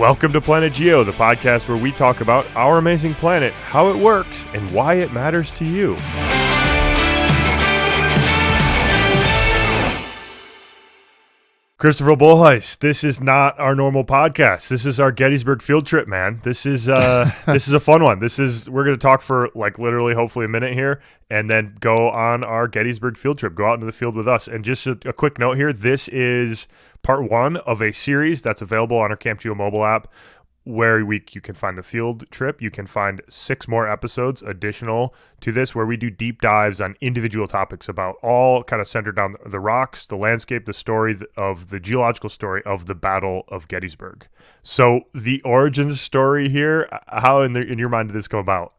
Welcome to PlanetGeo, the podcast where we talk about our amazing planet, how it works, and why it matters to you. Christopher Bullheist, this is not our normal podcast. This is our Gettysburg field trip, man. This is this is a fun one. We're going to talk for like literally hopefully a minute here and then go on our Gettysburg field trip. Go out into the field with us. And just a quick note here, this is part one of a series that's available on our PlanetGeo mobile app where you can find the field trip. You can find 6 more episodes additional to this where we do deep dives on individual topics about all kind of centered on the rocks, the landscape, the story of the geological story of the Battle of Gettysburg. So the origin story here, how in your mind did this come about?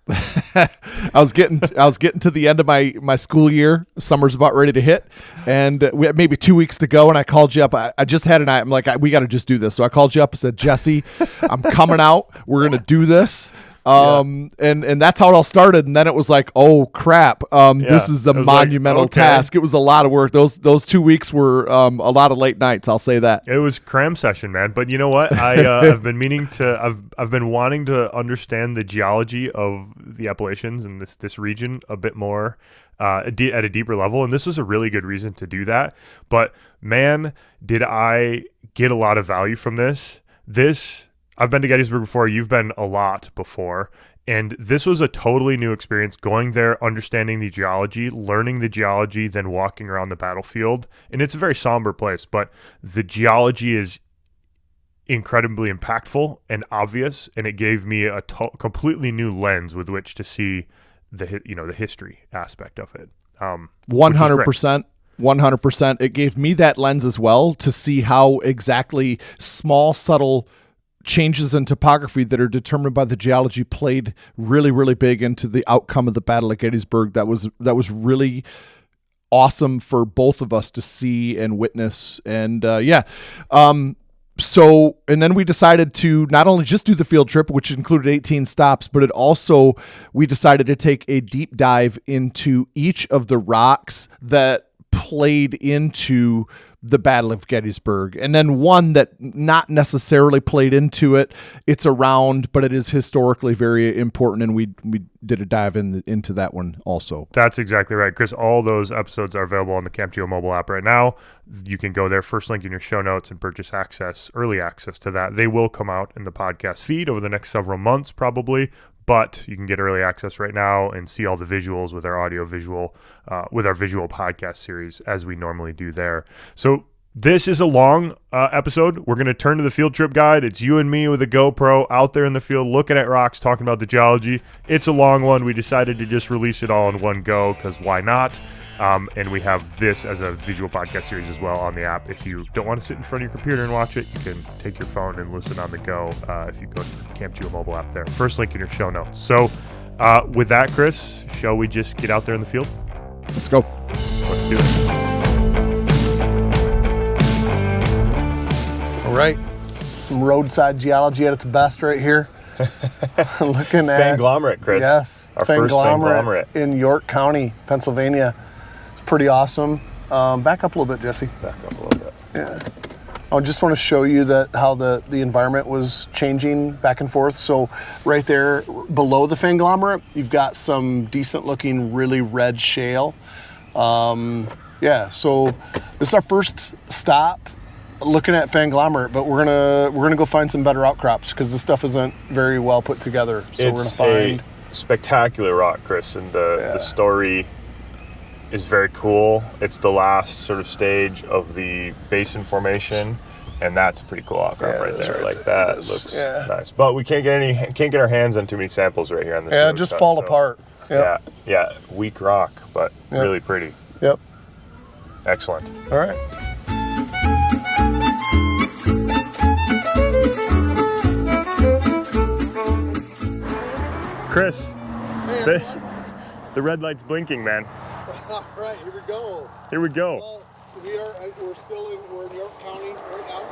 I was getting to the end of my school year. Summer's about ready to hit, and we had maybe 2 weeks to go. And I called you up. I just had I'm like, we got to just do this. So I called you up and said, Jesse, I'm coming out. We're gonna do this. And that's how it all started. And then it was like, oh crap, this is a monumental task. It was a lot of work. Those 2 weeks were a lot of late nights. I'll say that. It was cram session, man. But you know what? I've been wanting to understand the geology of the Appalachians and this region a bit more at a deeper level. And this was a really good reason to do that. But man, did I get a lot of value from this. I've been to Gettysburg before. You've been a lot before. And this was a totally new experience, going there, understanding the geology, learning the geology, then walking around the battlefield. And it's a very somber place, but the geology is incredibly impactful and obvious. And it gave me a completely new lens with which to see the history aspect of it. 100%. 100%. It gave me that lens as well to see how exactly small, subtle changes in topography that are determined by the geology played really, really big into the outcome of the Battle of Gettysburg. That was really awesome for both of us to see and witness. And so then we decided to not only just do the field trip, which included 18 stops, but we decided to take a deep dive into each of the rocks that played into the Battle of Gettysburg, and then one that not necessarily played into it. It's around, but it is historically very important, and we did a dive into that one also. That's exactly right, Chris. All those episodes are available on the PlanetGeo mobile app right now. You can go there, first link in your show notes, and purchase early access to that. They will come out in the podcast feed over the next several months, probably. But you can get early access right now and see all the visuals with our visual podcast series as we normally do there. So this is a long episode. We're going to turn to the field trip guide. It's you and me with a GoPro out there in the field looking at rocks, talking about the geology. It's a long one. We decided to just release it all in one go because why not? And we have this as a visual podcast series as well on the app. If you don't want to sit in front of your computer and watch it, you can take your phone and listen on the go if you go to the PlanetGeo mobile app there. First link in your show notes. So with that, Chris, shall we just get out there in the field? Let's go. Let's do it. All right. Some roadside geology at its best right here. Looking at Fanglomerate, Chris. Yes. Our first Fanglomerate in York County, Pennsylvania. It's pretty awesome. Back up a little bit, Jesse. Back up a little bit. Yeah. I just want to show you how the environment was changing back and forth. So right there below the Fanglomerate, you've got some decent looking, really red shale. So this is our first stop looking at Fanglomerate, but we're gonna go find some better outcrops because this stuff isn't very well put together. So we're gonna find a spectacular rock, Chris, and the story is very cool. It's the last sort of stage of the basin formation, and that's a pretty cool outcrop right there. Like that looks nice, but we can't get our hands on too many samples right here on this. Yeah, just fall apart. Yep. Yeah, weak rock, but really pretty. Yep. Excellent. All right. Chris, the red light's blinking, man. All right, here we go. Here we go. Well, we're in York County right now,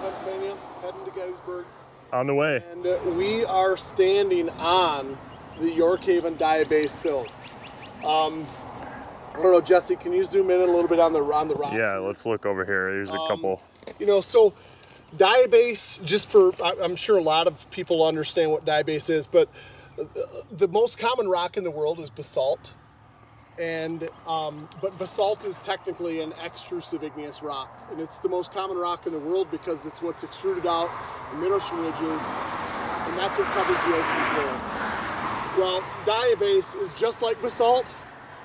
Pennsylvania, heading to Gettysburg. On the way. And we are standing on the York Haven Diabase sill. I don't know, Jesse, can you zoom in a little bit on the rock? Yeah, let's look over here. There's a couple. So Diabase, just for, I'm sure a lot of people understand what diabase is, but the most common rock in the world is basalt. And but basalt is technically an extrusive igneous rock, and it's the most common rock in the world because it's what's extruded out in mid-ocean ridges, and that's what covers the ocean floor. Well, diabase is just like basalt,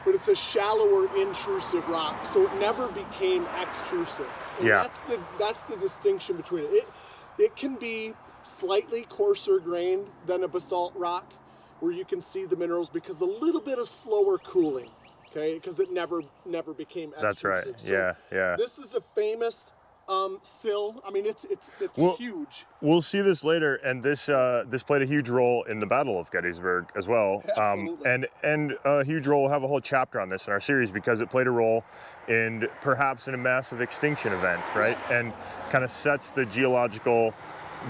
but it's a shallower intrusive rock, so it never became extrusive. And that's the distinction between it. It can be slightly coarser grained than a basalt rock, where you can see the minerals because a little bit of slower cooling. Okay, because it never became extrusive. That's right. So yeah. This is a famous sill. I mean, it's huge. We'll see this later, and this played a huge role in the Battle of Gettysburg as well. Absolutely. And a huge role. We'll have a whole chapter on this in our series because it played a role in perhaps in a massive extinction event, right? And kind of sets the geological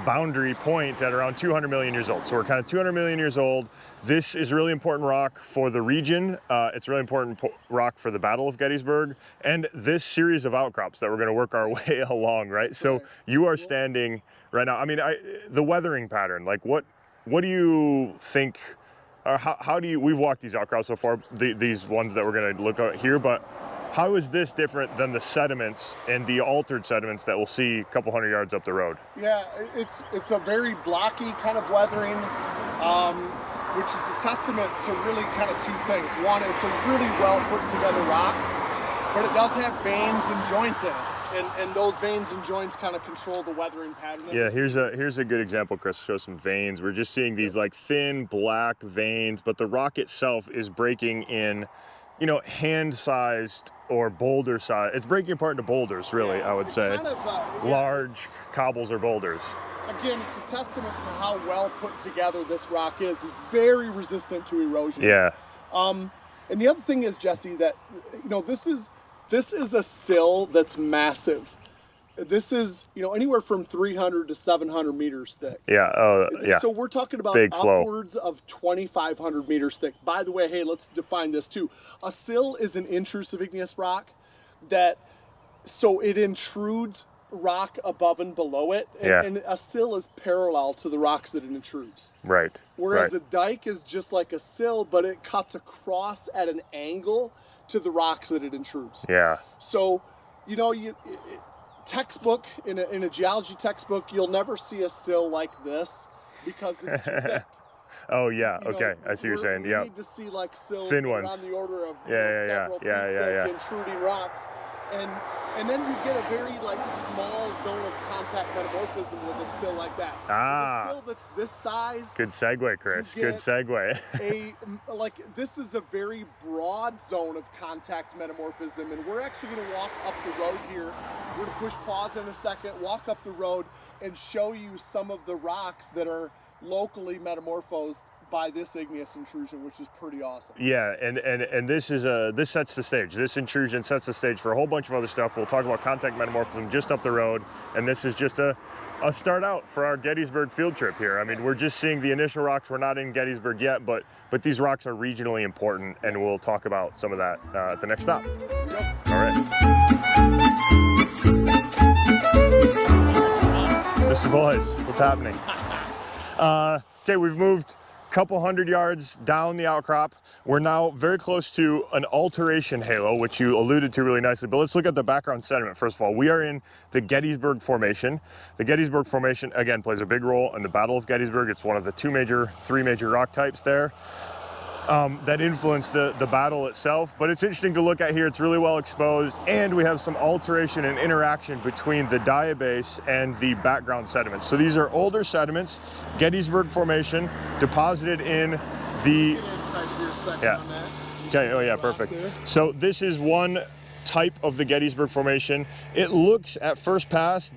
boundary point at around 200 million years old. So we're kind of 200 million years old. This is really important rock for the region. It's really important rock for the Battle of Gettysburg and this series of outcrops that we're going to work our way along, right? So you are standing right now. I mean, the weathering pattern, like what do you think, how do you, we've walked these outcrops so far, these ones that we're going to look at here, but how is this different than the sediments and the altered sediments that we'll see a couple hundred yards up the road? Yeah, it's a very blocky kind of weathering, which is a testament to really kind of two things. One, it's a really well put together rock, but it does have veins and joints in it. And those veins and joints kind of control the weathering pattern. Yeah, here's a good example, Chris, to show some veins. We're just seeing these like thin black veins, but the rock itself is breaking in, you know, hand-sized or boulder size. It's breaking apart into boulders, really, I would say. Kind of, large cobbles or boulders. Again, it's a testament to how well put together this rock is. It's very resistant to erosion. Yeah. And the other thing is, Jesse, that, you know, this is a sill that's massive. This is, you know, anywhere from 300 to 700 meters thick. Yeah. Yeah. So we're talking about big upwards of 2,500 meters thick. By the way, hey, let's define this too. A sill is an intrusive igneous rock so it intrudes rock above and below it. And a sill is parallel to the rocks that it intrudes. Right. Whereas a dike is just like a sill, but it cuts across at an angle to the rocks that it intrudes. Yeah. So, you know, textbook in a geology textbook, you'll never see a sill like this because it's too thick. Oh yeah, You know, okay, I see what you're saying. We Yeah, need to see like sills Thin that are ones. on the order of Yeah, several feet yeah. thick, intruding rocks, and then you get a very like small zone of contact metamorphism with a sill like that. With a sill that's this size. Good segue, Chris. Good segue. This is a very broad zone of contact metamorphism, and we're actually going to walk up the road here. We're going to push pause in a second, walk up the road, and show you some of the rocks that are locally metamorphosed by this igneous intrusion, which is pretty awesome. Yeah, and this sets the stage. This intrusion sets the stage for a whole bunch of other stuff. We'll talk about contact metamorphism just up the road, and this is just a start out for our Gettysburg field trip here. I mean, we're just seeing the initial rocks. We're not in Gettysburg yet, but these rocks are regionally important, and we'll talk about some of that at the next stop. Yep. All right. Mr. Boys, what's happening? Okay, we've moved a couple hundred yards down the outcrop. We're now very close to an alteration halo, which you alluded to really nicely. But let's look at the background sediment. First of all, we are in the Gettysburg Formation. The Gettysburg Formation, again, plays a big role in the Battle of Gettysburg. It's one of the three major rock types there that influenced the battle itself. But it's interesting to look at here. It's really well exposed, and we have some alteration and interaction between the diabase and the background sediments. So these are older sediments, Gettysburg Formation, deposited in the... Okay, oh yeah, perfect. So this is one type of the Gettysburg Formation. It looks at first pass,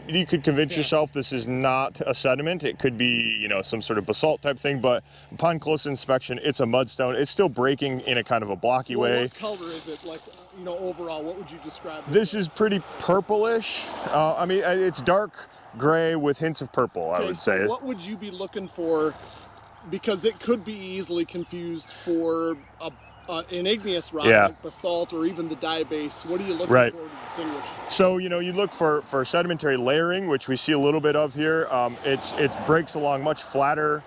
you could convince yourself this is not a sediment. It could be, you know, some sort of basalt type thing, but upon close inspection, it's a mudstone. It's still breaking in a kind of a blocky way. What color is it? Like, you know, overall, what would you describe it? This is pretty purplish. I mean, it's dark gray with hints of purple, I would say. What would you be looking for? Because it could be easily confused for a an igneous rock Yeah. like basalt or even the diabase, what are you looking Right. for to distinguish? So, you know, you look for sedimentary layering, which we see a little bit of here. It breaks along much flatter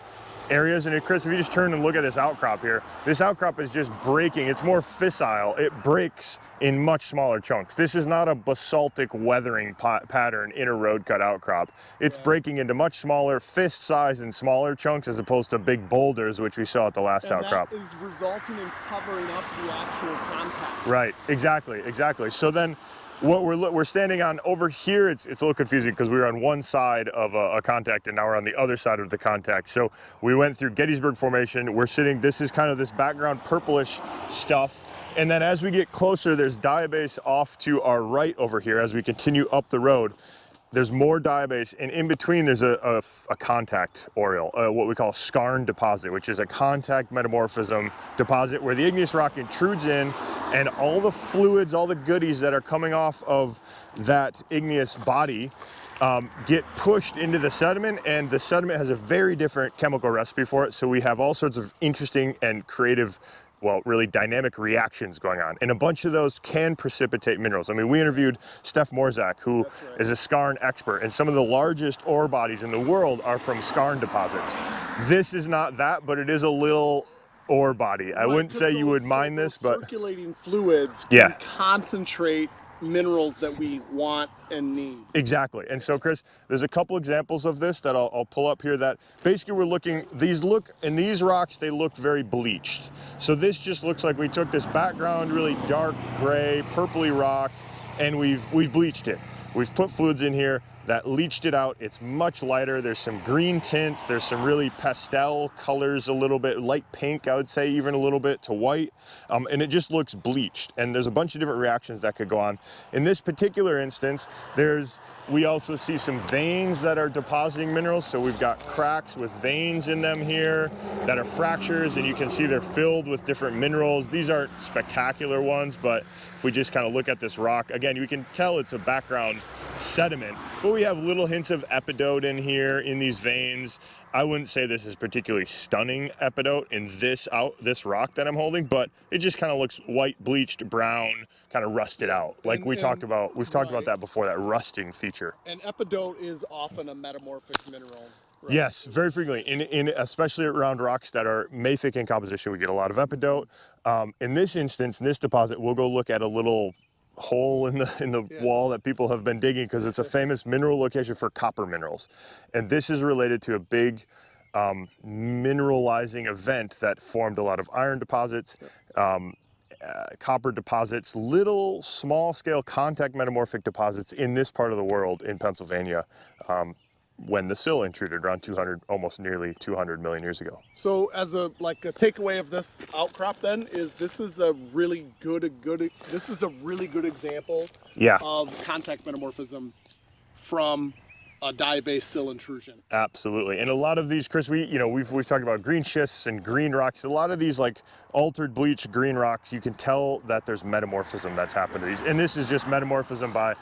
areas. And Chris, if you just turn and look at this outcrop here, this outcrop is just breaking. It's more fissile. It breaks in much smaller chunks. This is not a basaltic weathering pattern in a road cut outcrop. It's breaking into much smaller, fist size and smaller chunks as opposed to big boulders, which we saw at the last outcrop. That is resulting in covering up the actual contact. Right, exactly. So then what we're standing on over here, it's a little confusing because we were on one side of a contact and now we're on the other side of the contact. So we went through Gettysburg Formation. We're sitting, this is kind of this background purplish stuff. And then as we get closer, there's Diabase off to our right over here as we continue up the road. There's more diabase, and in between there's a contact oriole, what we call a skarn deposit, which is a contact metamorphism deposit where the igneous rock intrudes in, and all the fluids, all the goodies that are coming off of that igneous body get pushed into the sediment, and the sediment has a very different chemical recipe for it. So we have all sorts of interesting and creative, well, really dynamic reactions going on. And a bunch of those can precipitate minerals. I mean, we interviewed Steph Morzak, who is a skarn expert, and some of the largest ore bodies in the world are from skarn deposits. This is not that, but it is a little ore body. I wouldn't say you would mind this, but circulating fluids can concentrate minerals that we want and need. Exactly. And so, Chris, there's a couple examples of this that I'll pull up here that basically we're looking, in these rocks, they looked very bleached. So this just looks like we took this background, really dark gray, purpley rock, and we've bleached it. We've put fluids in here that leached it out. It's much lighter. There's some green tints. There's some really pastel colors, a little bit light pink, I would say, even a little bit to white. And it just looks bleached. And there's a bunch of different reactions that could go on. In this particular instance, we also see some veins that are depositing minerals. So we've got cracks with veins in them here that are fractures, and you can see they're filled with different minerals. These aren't spectacular ones, but if we just kind of look at this rock, again, you can tell it's a background sediment, but we have little hints of epidote in here in these veins. I wouldn't say this is particularly stunning epidote in this rock that I'm holding, but it just kind of looks white, bleached, brown, kind of rusted out. Like we've talked about that before, that rusting feature. And epidote is often a metamorphic mineral. Right? Yes, very frequently, in especially around rocks that are mafic in composition, we get a lot of epidote. In this instance, in this deposit, we'll go look at a little hole in the wall that people have been digging because it's a famous mineral location for copper minerals. And this is related to a big mineralizing event that formed a lot of iron deposits, copper deposits, little small scale contact metamorphic deposits in this part of the world in Pennsylvania when the sill intruded around almost nearly 200 million years ago. So as a takeaway of this outcrop then is this is a really good example of contact metamorphism from a diabase sill intrusion. Absolutely. And a lot of these, Chris, we've talked about green schists and green rocks. A lot of these like altered bleached green rocks, you can tell that there's metamorphism that's happened to these. And this is just metamorphism by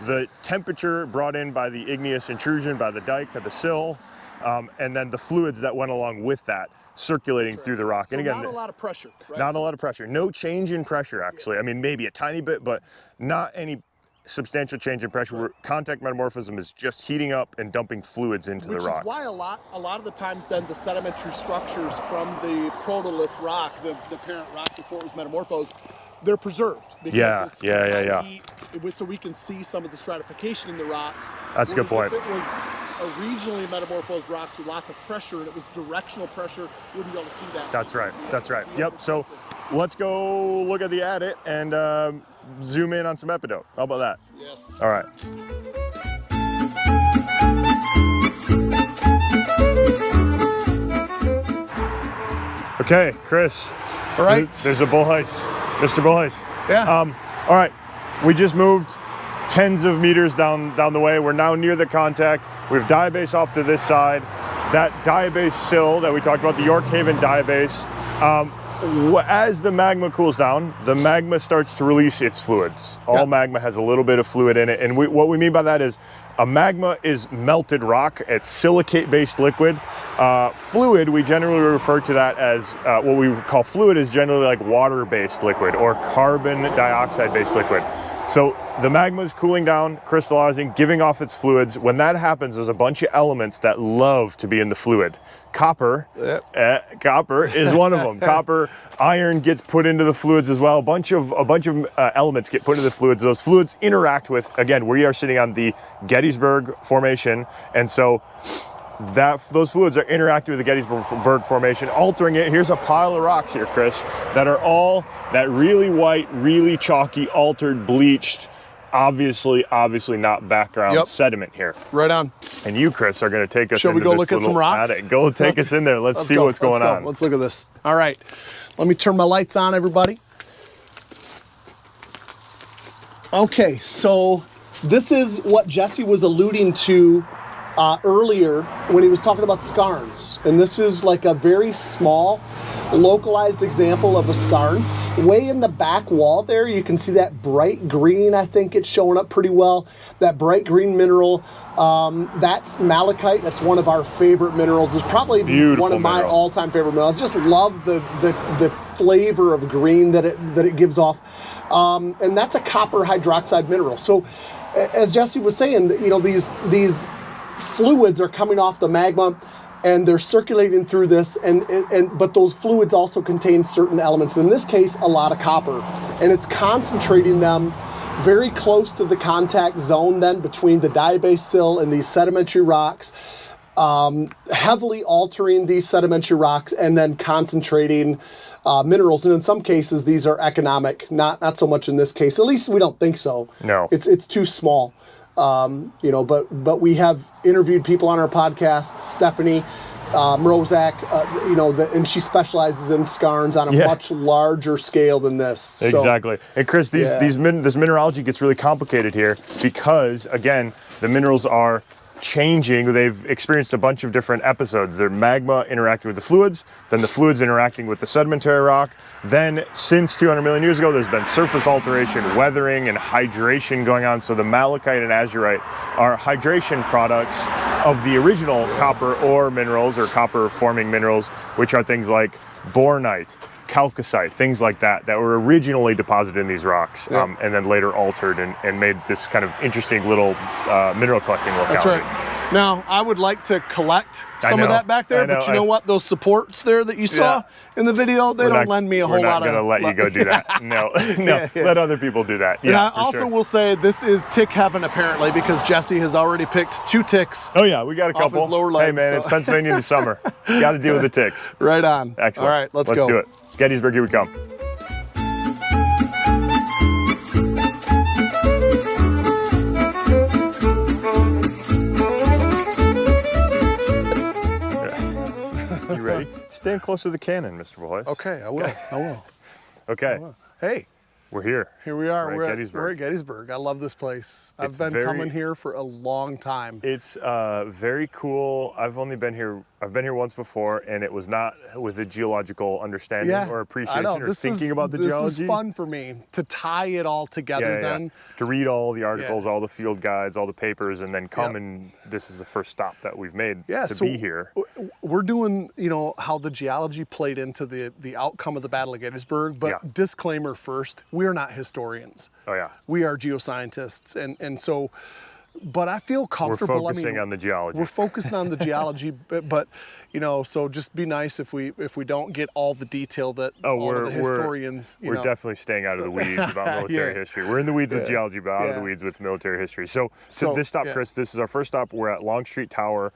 the temperature brought in by the igneous intrusion, by the dike or the sill, and then the fluids that went along with that circulating through the rock. So and again, not a lot of pressure, right? Not a lot of pressure. No change in pressure, actually. I mean, maybe a tiny bit, but not any substantial change in pressure. Where contact metamorphism is just heating up and dumping fluids into the rock. Which is why a lot of the times then the sedimentary structures from the protolith rock, the parent rock before it was metamorphosed, they're preserved because so we can see some of the stratification in the rocks. That's a good point. If it was a regionally metamorphosed rocks with lots of pressure and it was directional pressure, you wouldn't be able to see that. That's right. Yep. So let's go look at the adit and zoom in on some epidote. How about that? Yes. All right. Okay, Chris. All right. There's a bullheis. Mr. Bullheis. Yeah. All right. We just moved tens of meters down the way. We're now near the contact. We have diabase off to this side. That diabase sill that we talked about, the York Haven diabase, as the magma cools down, the magma starts to release its fluids. All magma has a little bit of fluid in it. And what we mean by that is a magma is melted rock. It's silicate-based liquid. Fluid, we generally refer to that as what we call fluid is generally like water-based liquid or carbon dioxide-based liquid. So the magma is cooling down, crystallizing, giving off its fluids. When that happens, there's a bunch of elements that love to be in the fluid. Copper, copper is one of them. Copper, iron gets put into the fluids as well. A bunch of elements get put into the fluids. Those fluids interact with, again, we are sitting on the Gettysburg Formation, and so those fluids are interacting with the Gettysburg Formation, altering it. Here's a pile of rocks here, Chris, that are all that really white, really chalky, altered, bleached, obviously not background sediment here. Right on. And you, Chris, are going to take us Shall we go look at some rocks? Attic. Go take us in there. Let's see what's going on. Let's look at this. All right. Let me turn my lights on, everybody. Okay, so this is what Jesse was alluding to earlier when he was talking about skarns. And this is like a very small, localized example of a skarn. Way in the back wall there, you can see that bright green. I think it's showing up pretty well. That bright green mineral, that's malachite. That's one of our favorite minerals. It's probably one of my all-time favorite minerals. I just love the flavor of green that it gives off. And that's a copper hydroxide mineral. So as Jesse was saying, you know, these fluids are coming off the magma and they're circulating through this, but those fluids also contain certain elements. In this case, a lot of copper, and it's concentrating them very close to the contact zone then between the diabase sill and these sedimentary rocks, heavily altering these sedimentary rocks and then concentrating minerals. And in some cases, these are economic, not so much in this case. At least we don't think so. No. It's too small. You know, but we have interviewed people on our podcast, Stephanie Mrozak, you know, and she specializes in skarns on a much larger scale than this. Exactly. And Chris, this mineralogy gets really complicated here because, again, the minerals are changing. They've experienced a bunch of different episodes. They're magma interacting with the fluids, then the fluids interacting with the sedimentary rock. Then since 200 million years ago, there's been surface alteration, weathering, and hydration going on. So the malachite and azurite are hydration products of the original copper ore minerals or copper forming minerals, which are things like bornite, chalcocite, things like that were originally deposited in these rocks, and then later altered and made this kind of interesting little mineral collecting locality. That's right. Now, I would like to collect some of that back there, but you know what? Those supports there that you saw in the video, they don't lend me a whole lot of... We're not going to let you go do that. No, let other people do that. And I also will say this is tick heaven, apparently, because Jesse has already picked 2 ticks. Oh, yeah, we got a couple. Off his lower legs, hey, man, it's Pennsylvania in the summer. Got to deal with the ticks. Right on. Excellent. All right, let's go. Let's do it. Gettysburg, here we come. You ready? Stand close to the cannon, Mr. Boyce. Okay, I will. I will. Okay. I will. Hey. We're here. Here we are. We're at Gettysburg. We're at Gettysburg. I love this place. I've been coming here for a long time. It's very cool. I've been here once before, and it was not with a geological understanding or appreciation or thinking about the geology. This is fun for me to tie it all together then. To read all the articles, all the field guides, all the papers, and then come and this is the first stop that we've made to be here. We're doing, you know, how the geology played into the outcome of the Battle of Gettysburg, but disclaimer first, we're not historians. Oh yeah. We are geoscientists, and so, but I feel comfortable. We're focusing on the geology. We're focusing on the geology, but you know, so just be nice if we don't get all the detail that all of the historians. We're definitely staying out of the weeds about military history. We're in the weeds with geology, but out of the weeds with military history. So this stop, Chris, this is our first stop. We're at Longstreet Tower.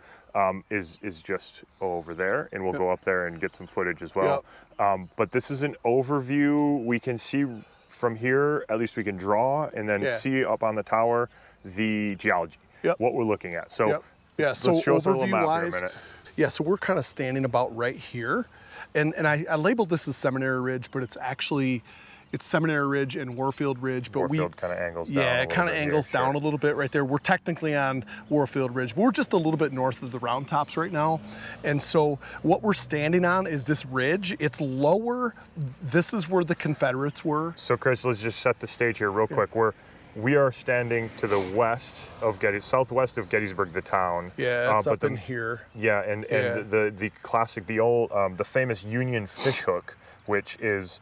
Is just over there, and we'll go up there and get some footage as well. But this is an overview. We can see from here, at least we can draw, and then see up on the tower the geology, what we're looking at. So let's show us a little map here a minute. Yeah, so we're kind of standing about right here, and I labeled this as Seminary Ridge, but it's actually, it's Seminary Ridge and Warfield Ridge, but Warfield kind of angles down. yeah, it kind of angles down a little bit right there. We're technically on Warfield Ridge, but we're just a little bit north of the Round Tops right now. And so what we're standing on is this ridge. It's lower. This is where the Confederates were. So Chris, let's just set the stage here real quick. We are standing to the west of southwest of Gettysburg, the town. Yeah, it's up in here. Yeah, and the classic, the famous Union fishhook, which is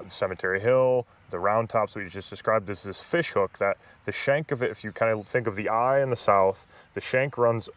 Cemetery Hill, the Round Tops we just described. Is this fishhook that the shank of it, if you kind of think of the eye in the south, the shank runs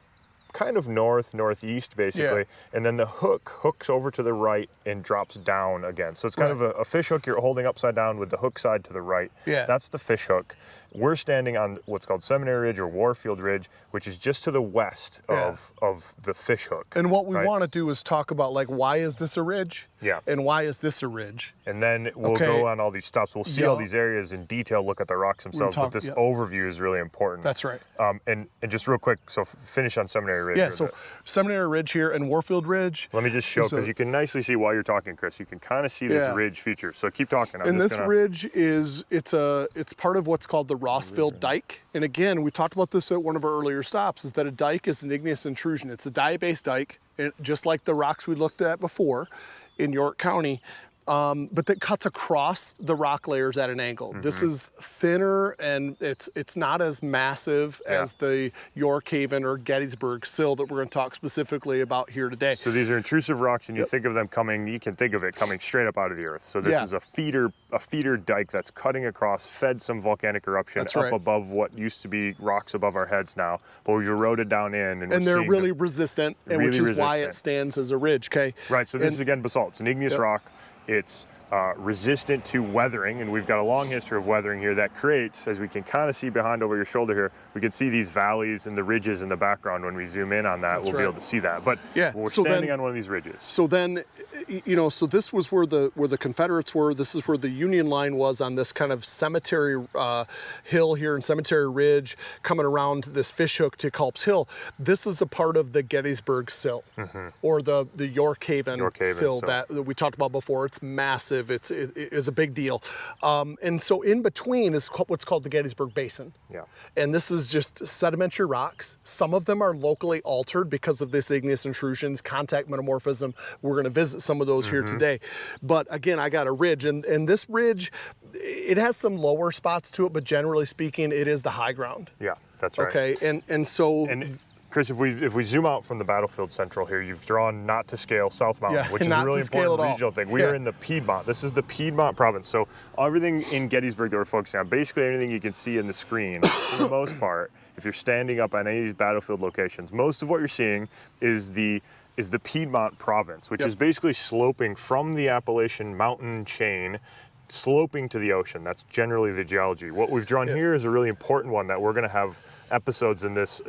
kind of northeast basically, and then the hook hooks over to the right and drops down again. So it's kind of a fish hook you're holding upside down with the hook side to the right. Yeah. That's the fish hook. We're standing on what's called Seminary Ridge or Warfield Ridge, which is just to the west of the fish hook. And what we want to do is talk about, like, why is this a ridge? Yeah. And why is this a ridge? And then we'll go on all these stops. We'll see all these areas in detail, look at the rocks themselves, but this overview is really important. That's right. And just real quick, so finish on Seminary Ridge. Yeah, so Seminary Ridge here and Warfield Ridge. Let me just show, because you can nicely see while you're talking, Chris. You can kind of see this ridge feature. So keep talking. And this ridge it's part of what's called the Rossville Dike. And again, we talked about this at one of our earlier stops, is that a dike is an igneous intrusion. It's a diabase dike, just like the rocks we looked at before in York County. But that cuts across the rock layers at an angle. This is thinner, and it's not as massive as the York Haven or Gettysburg sill that we're going to talk specifically about here today. So these are intrusive rocks, and you think of them you can think of it coming straight up out of the earth. So this is a feeder dike that's cutting across, fed some volcanic eruption up above what used to be rocks above our heads now, but we've eroded down in, and they're really resistant, which is why it stands as a ridge. Okay. Right. So this is again basalt. It's an igneous rock. It's resistant to weathering, and we've got a long history of weathering here that creates, as we can kind of see behind over your shoulder here, we can see these valleys and the ridges in the background. When we zoom in on that, we'll be able to see that. But we're standing on one of these ridges. So then, so this was where the Confederates were. This is where the Union line was on this kind of cemetery hill here in Cemetery Ridge, coming around this fishhook to Culp's Hill. This is a part of the Gettysburg sill, or the York Haven sill that we talked about before. It's massive. It is a big deal. And so in between is what's called the Gettysburg Basin. Yeah. And this is just sedimentary rocks. Some of them are locally altered because of this igneous intrusions, contact metamorphism. We're going to visit some of those here today. But again, I got a ridge, and this ridge, it has some lower spots to it, but generally speaking, it is the high ground. Yeah, that's right. Okay, and so... Chris, if we zoom out from the battlefield central here, you've drawn not to scale South Mountain, which is a really important regional thing. We are in the Piedmont. This is the Piedmont province. So everything in Gettysburg that we're focusing on, basically anything you can see in the screen, for the most part, if you're standing up on any of these battlefield locations, most of what you're seeing is the Piedmont province, which is basically sloping from the Appalachian mountain chain, sloping to the ocean. That's generally the geology. What we've drawn here is a really important one that we're going to have episodes in this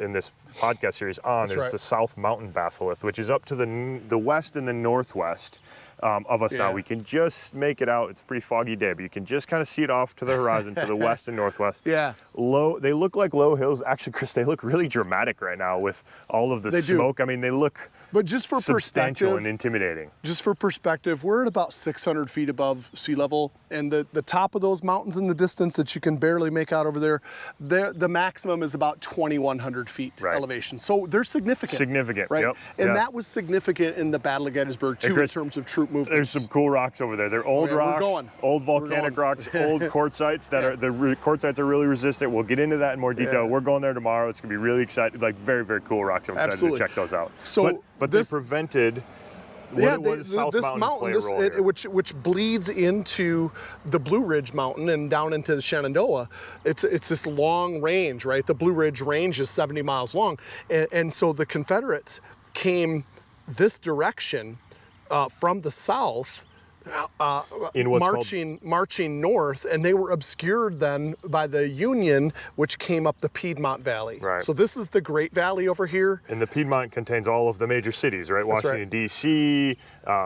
podcast series on. Is the South Mountain batholith, which is up to the west and the northwest of us now. We can just make it out. It's a pretty foggy day, but you can just kind of see it off to the horizon to the west and northwest. Yeah. They look like low hills. Actually, Chris, they look really dramatic right now with all of the smoke. I mean, they look just for substantial and intimidating. Just for perspective, we're at about 600 feet above sea level, and the top of those mountains in the distance that you can barely make out over there, the maximum is about 2,100 feet elevation. So they're significant. Significant, right? Yep. And that was significant in the Battle of Gettysburg, too, in terms of troop movement. There's some cool rocks over there. They're old rocks, old volcanic rocks, old quartzites that are, quartzites are really resistant. We'll get into that in more detail. We're going there tomorrow. It's going to be really exciting, like very, very cool rocks. I'm excited to check those out. So, but they prevented... this mountain, which bleeds into the Blue Ridge Mountain and down into the Shenandoah. It's this long range, right? The Blue Ridge Range is 70 miles long, and so the Confederates came this direction from the south. Marching north, and they were obscured then by the Union, which came up the Piedmont Valley. Right. So this is the Great Valley over here. And the Piedmont contains all of the major cities, right? Washington, D.C.,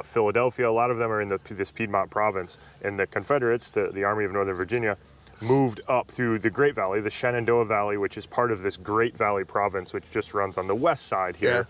Philadelphia, a lot of them are in this Piedmont province. And the Confederates, the Army of Northern Virginia, moved up through the Great Valley, the Shenandoah Valley, which is part of this Great Valley province, which just runs on the west side here.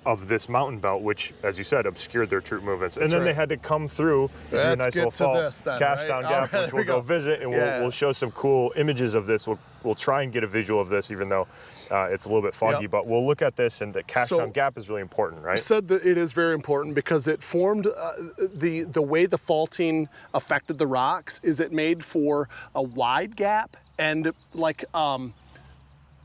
of this mountain belt, which, as you said, obscured their troop movements. And That's then right. they had to come through and do a Let's nice get little to fall. this then, Cash right? Down All Gap, right, which there we'll we go go. visit, and Yeah. we'll show some cool images of this. We'll try and get a visual of this, even though it's a little bit foggy. Yep. But we'll look at this, and the Cash So- Down Gap is really important, right? Said that it is very important because it formed the way the faulting affected the rocks is it made for a wide gap and like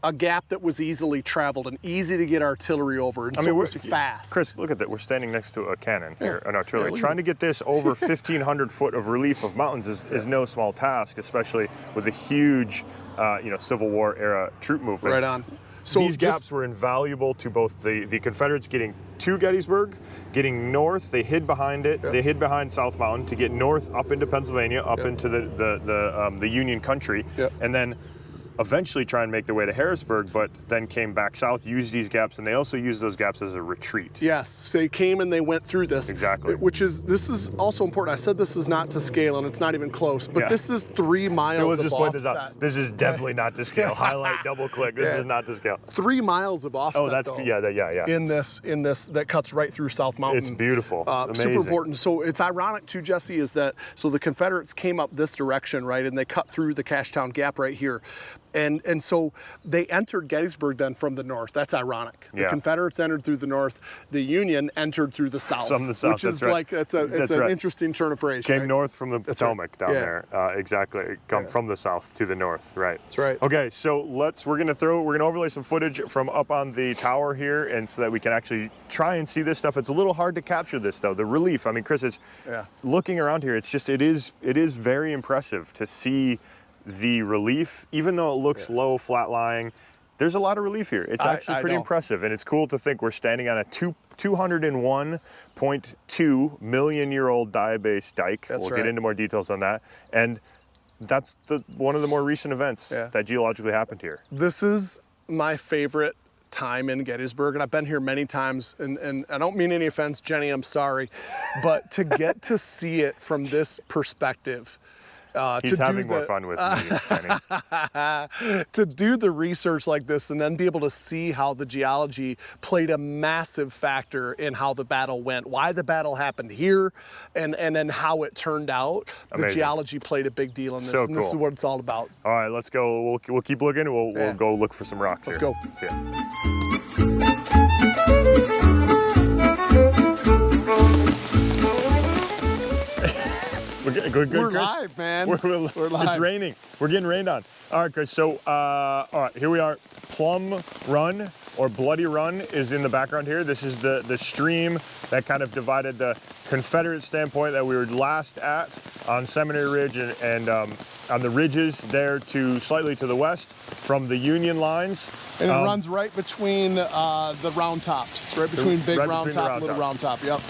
a gap that was easily traveled and easy to get artillery over, and so it was fast. Chris, look at that. We're standing next to a cannon here, an artillery. look at Trying to get this over 1,500 foot of relief of mountains is no small task, especially with a huge, Civil War era troop movement. Right on. So these just- gaps were invaluable to both the Confederates getting to Gettysburg, getting north. They hid behind it. Yep. They hid behind South Mountain to get north up into Pennsylvania, up into the Union country, Yep. and then eventually try and make their way to Harrisburg, but then came back south, used these gaps, and they also used those gaps as a retreat. Yes, they came and they went through this. Exactly. This is also important. I said this is not to scale and it's not even close, but Yeah. this is 3 miles Let's of just point this offset. out. This is definitely not to scale. Highlight, double click. This Yeah. is not to scale. 3 miles of offset. Oh, that's though, yeah. In this that cuts right through South Mountain. It's beautiful. It's super amazing. important. So it's ironic too, Jesse, is that so the Confederates came up this direction, right, and they cut through the Cashtown Gap right here, and so they entered Gettysburg then from the north. That's ironic. The Yeah. Confederates entered through the north. The Union entered through the south. From the south, which is that's right. like it's That's an right. interesting turn of phrase. Came right? north from the Potomac down Yeah. there. Exactly. Come from the south to the north. Right. That's right. Okay, so we're gonna overlay some footage from up on the tower here, and so that we can actually try and see this stuff. It's a little hard to capture this though. The relief. I mean, Chris, it's looking around here. It's just it is very impressive to see the relief, even though it looks low, flat lying. There's a lot of relief here. It's actually I pretty know. impressive, and it's cool to think we're standing on a 201.2 million year old Diabase dike. That's We'll right. get into more details on that. And that's one of the more recent events that geologically happened here. This is my favorite time in Gettysburg, and I've been here many times, and I don't mean any offense, Jenny, I'm sorry, but to get to see it from this perspective, He's having more fun with me, Kenny. to do the research like this and then be able to see how the geology played a massive factor in how the battle went, why the battle happened here, and then how it turned out. The Amazing. geology played a big deal in this, So and this is cool. what it's all about. All right, let's go. We'll keep looking. We'll Yeah. go look for some rocks. Let's here. go. See ya. We're good, We're Chris? live, man. We're We're live. It's raining. We're getting rained on. All right, Chris. So, all right, here we are. Plum Run or Bloody Run is in the background here. This is the stream that kind of divided the Confederate standpoint that we were last at on Seminary Ridge and on the ridges there to slightly to the west from the Union lines. And it runs right between the round tops, right between big right round between the top and little round round top. Yep.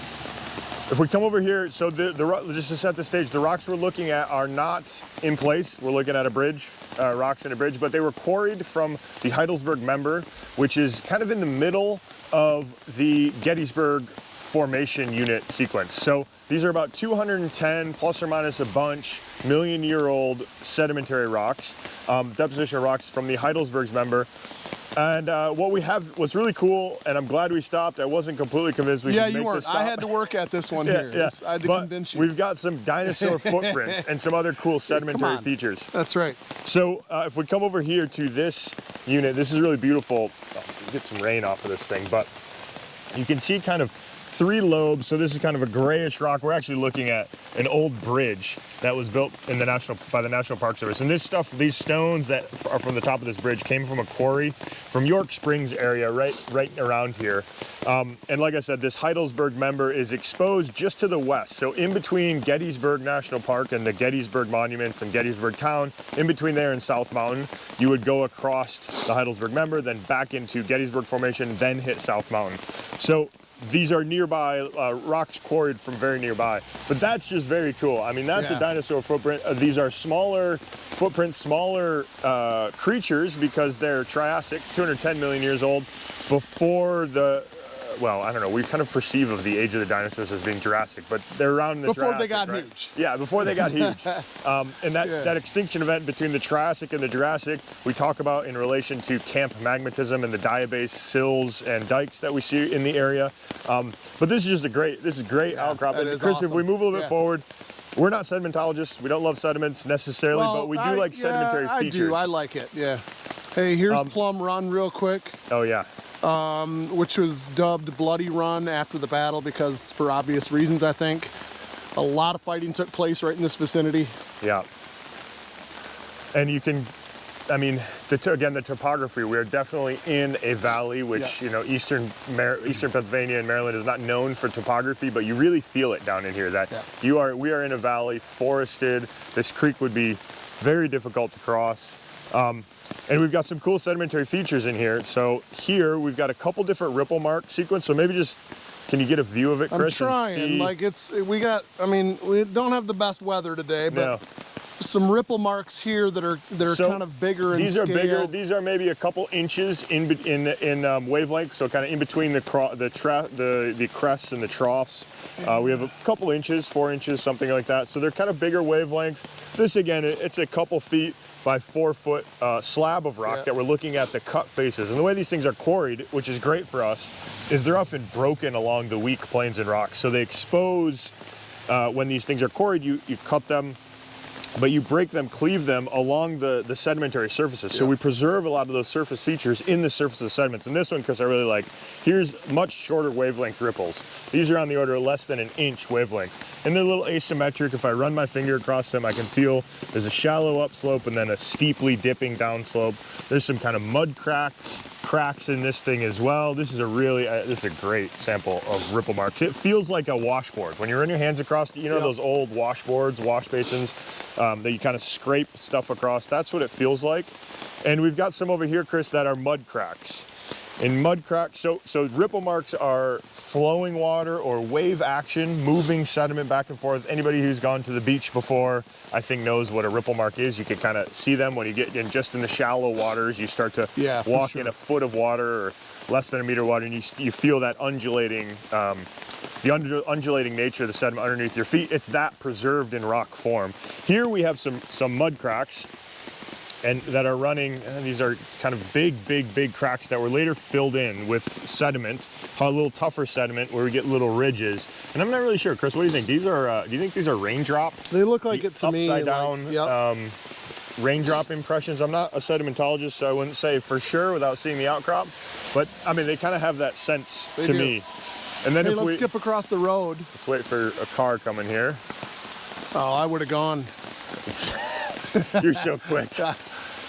If we come over here, so just to set the stage, the rocks we're looking at are not in place. We're looking at a bridge, rocks in a bridge, but they were quarried from the Heidelberg member, which is kind of in the middle of the Gettysburg formation unit sequence. So these are about 210 plus or minus a bunch million-year-old sedimentary rocks, deposition rocks from the Heidelberg's member. And what's really cool, and I'm glad we stopped. I wasn't completely convinced we Yeah, should you make weren't. this stop. I had to work at this one here. I had to But convince you. we've got some dinosaur footprints and some other cool sedimentary on. features. That's right. So if we come over here to this unit, this is really beautiful. Get some rain off of this thing, but you can see kind of 3 lobes. So this is kind of a grayish rock. We're actually looking at an old bridge that was built in by the National Park Service. And this stuff, these stones that are from the top of this bridge came from a quarry from York Springs area, right around here. And like I said, this Heidelberg member is exposed just to the west. So in between Gettysburg National Park and the Gettysburg Monuments and Gettysburg Town, in between there and South Mountain, you would go across the Heidelberg member, then back into Gettysburg Formation, then hit South Mountain. So these are nearby rocks quarried from very nearby, but that's just very cool. I mean, that's a dinosaur footprint. These are smaller footprints, smaller creatures because they're Triassic, 210 million years old, before the well, I don't know, we kind of perceive of the age of the dinosaurs as being Jurassic, but they're around in the Before Jurassic, they got right? huge. Yeah, before they got huge. And that extinction event between the Triassic and the Jurassic, we talk about in relation to camp magmatism and the Diabase sills and dikes that we see in the area. But this is just great outcrop. that And is Chris, awesome. if we move a little bit Yeah. forward, we're not sedimentologists. We don't love sediments necessarily, but we do like sedimentary features. I like it, yeah. Hey, here's Plum Run real quick, Oh yeah. which was dubbed Bloody Run after the battle because, for obvious reasons, I think. A lot of fighting took place right in this vicinity. Yeah. And you can, I mean, again, the topography, we are definitely in a valley, which, Yes. you know, eastern Pennsylvania and Maryland is not known for topography, but you really feel it down in here that we are in a valley, forested. This creek would be very difficult to cross. And we've got some cool sedimentary features in here. So here we've got a couple different ripple mark sequence. So maybe just, can you get a view of it, Chris? I'm trying, like I mean, we don't have the best weather today, but some ripple marks here that are kind of bigger in scale. These are bigger. These are maybe a couple inches in wavelength, so kind of in between the crests and the troughs. We have a couple inches, 4 inches, something like that. So they're kind of bigger wavelength. This again, it's a couple feet by 4 foot slab of rock that we're looking at the cut faces. And the way these things are quarried, which is great for us, is they're often broken along the weak planes and rocks. So they expose, when these things are quarried, you cut them, but you break them, cleave them along the sedimentary surfaces. So we preserve a lot of those surface features in the surface of the sediments. And this one, Chris, I really like. Here's much shorter wavelength ripples. These are on the order of less than an inch wavelength. And they're a little asymmetric. If I run my finger across them, I can feel there's a shallow upslope and then a steeply dipping downslope. There's some kind of mud cracks in this thing as well. This is a great sample of ripple marks. It feels like a washboard. When you run your hands across, you know those old washboards, wash basins, that you kind of scrape stuff across. That's what it feels like. And we've got some over here, Chris, that are mud cracks. In mud cracks, so ripple marks are flowing water or wave action, moving sediment back and forth. Anybody who's gone to the beach before, I think, knows what a ripple mark is. You can kind of see them when you get in just in the shallow waters. You start to walk in a foot of water or less than a meter of water, and you feel that undulating, undulating nature of the sediment underneath your feet. It's that preserved in rock form. Here we have some mud cracks, and that are running, and these are kind of big cracks that were later filled in with sediment, a little tougher sediment where we get little ridges. And I'm not really sure, Chris, what do you think? These are, do you think these are raindrop? They look like it to me. Upside down raindrop impressions. I'm not a sedimentologist, so I wouldn't say for sure without seeing the outcrop, but I mean, they kind of have that sense to me. And then let's skip across the road. Let's wait for a car coming here. Oh, I would have gone. You're so quick.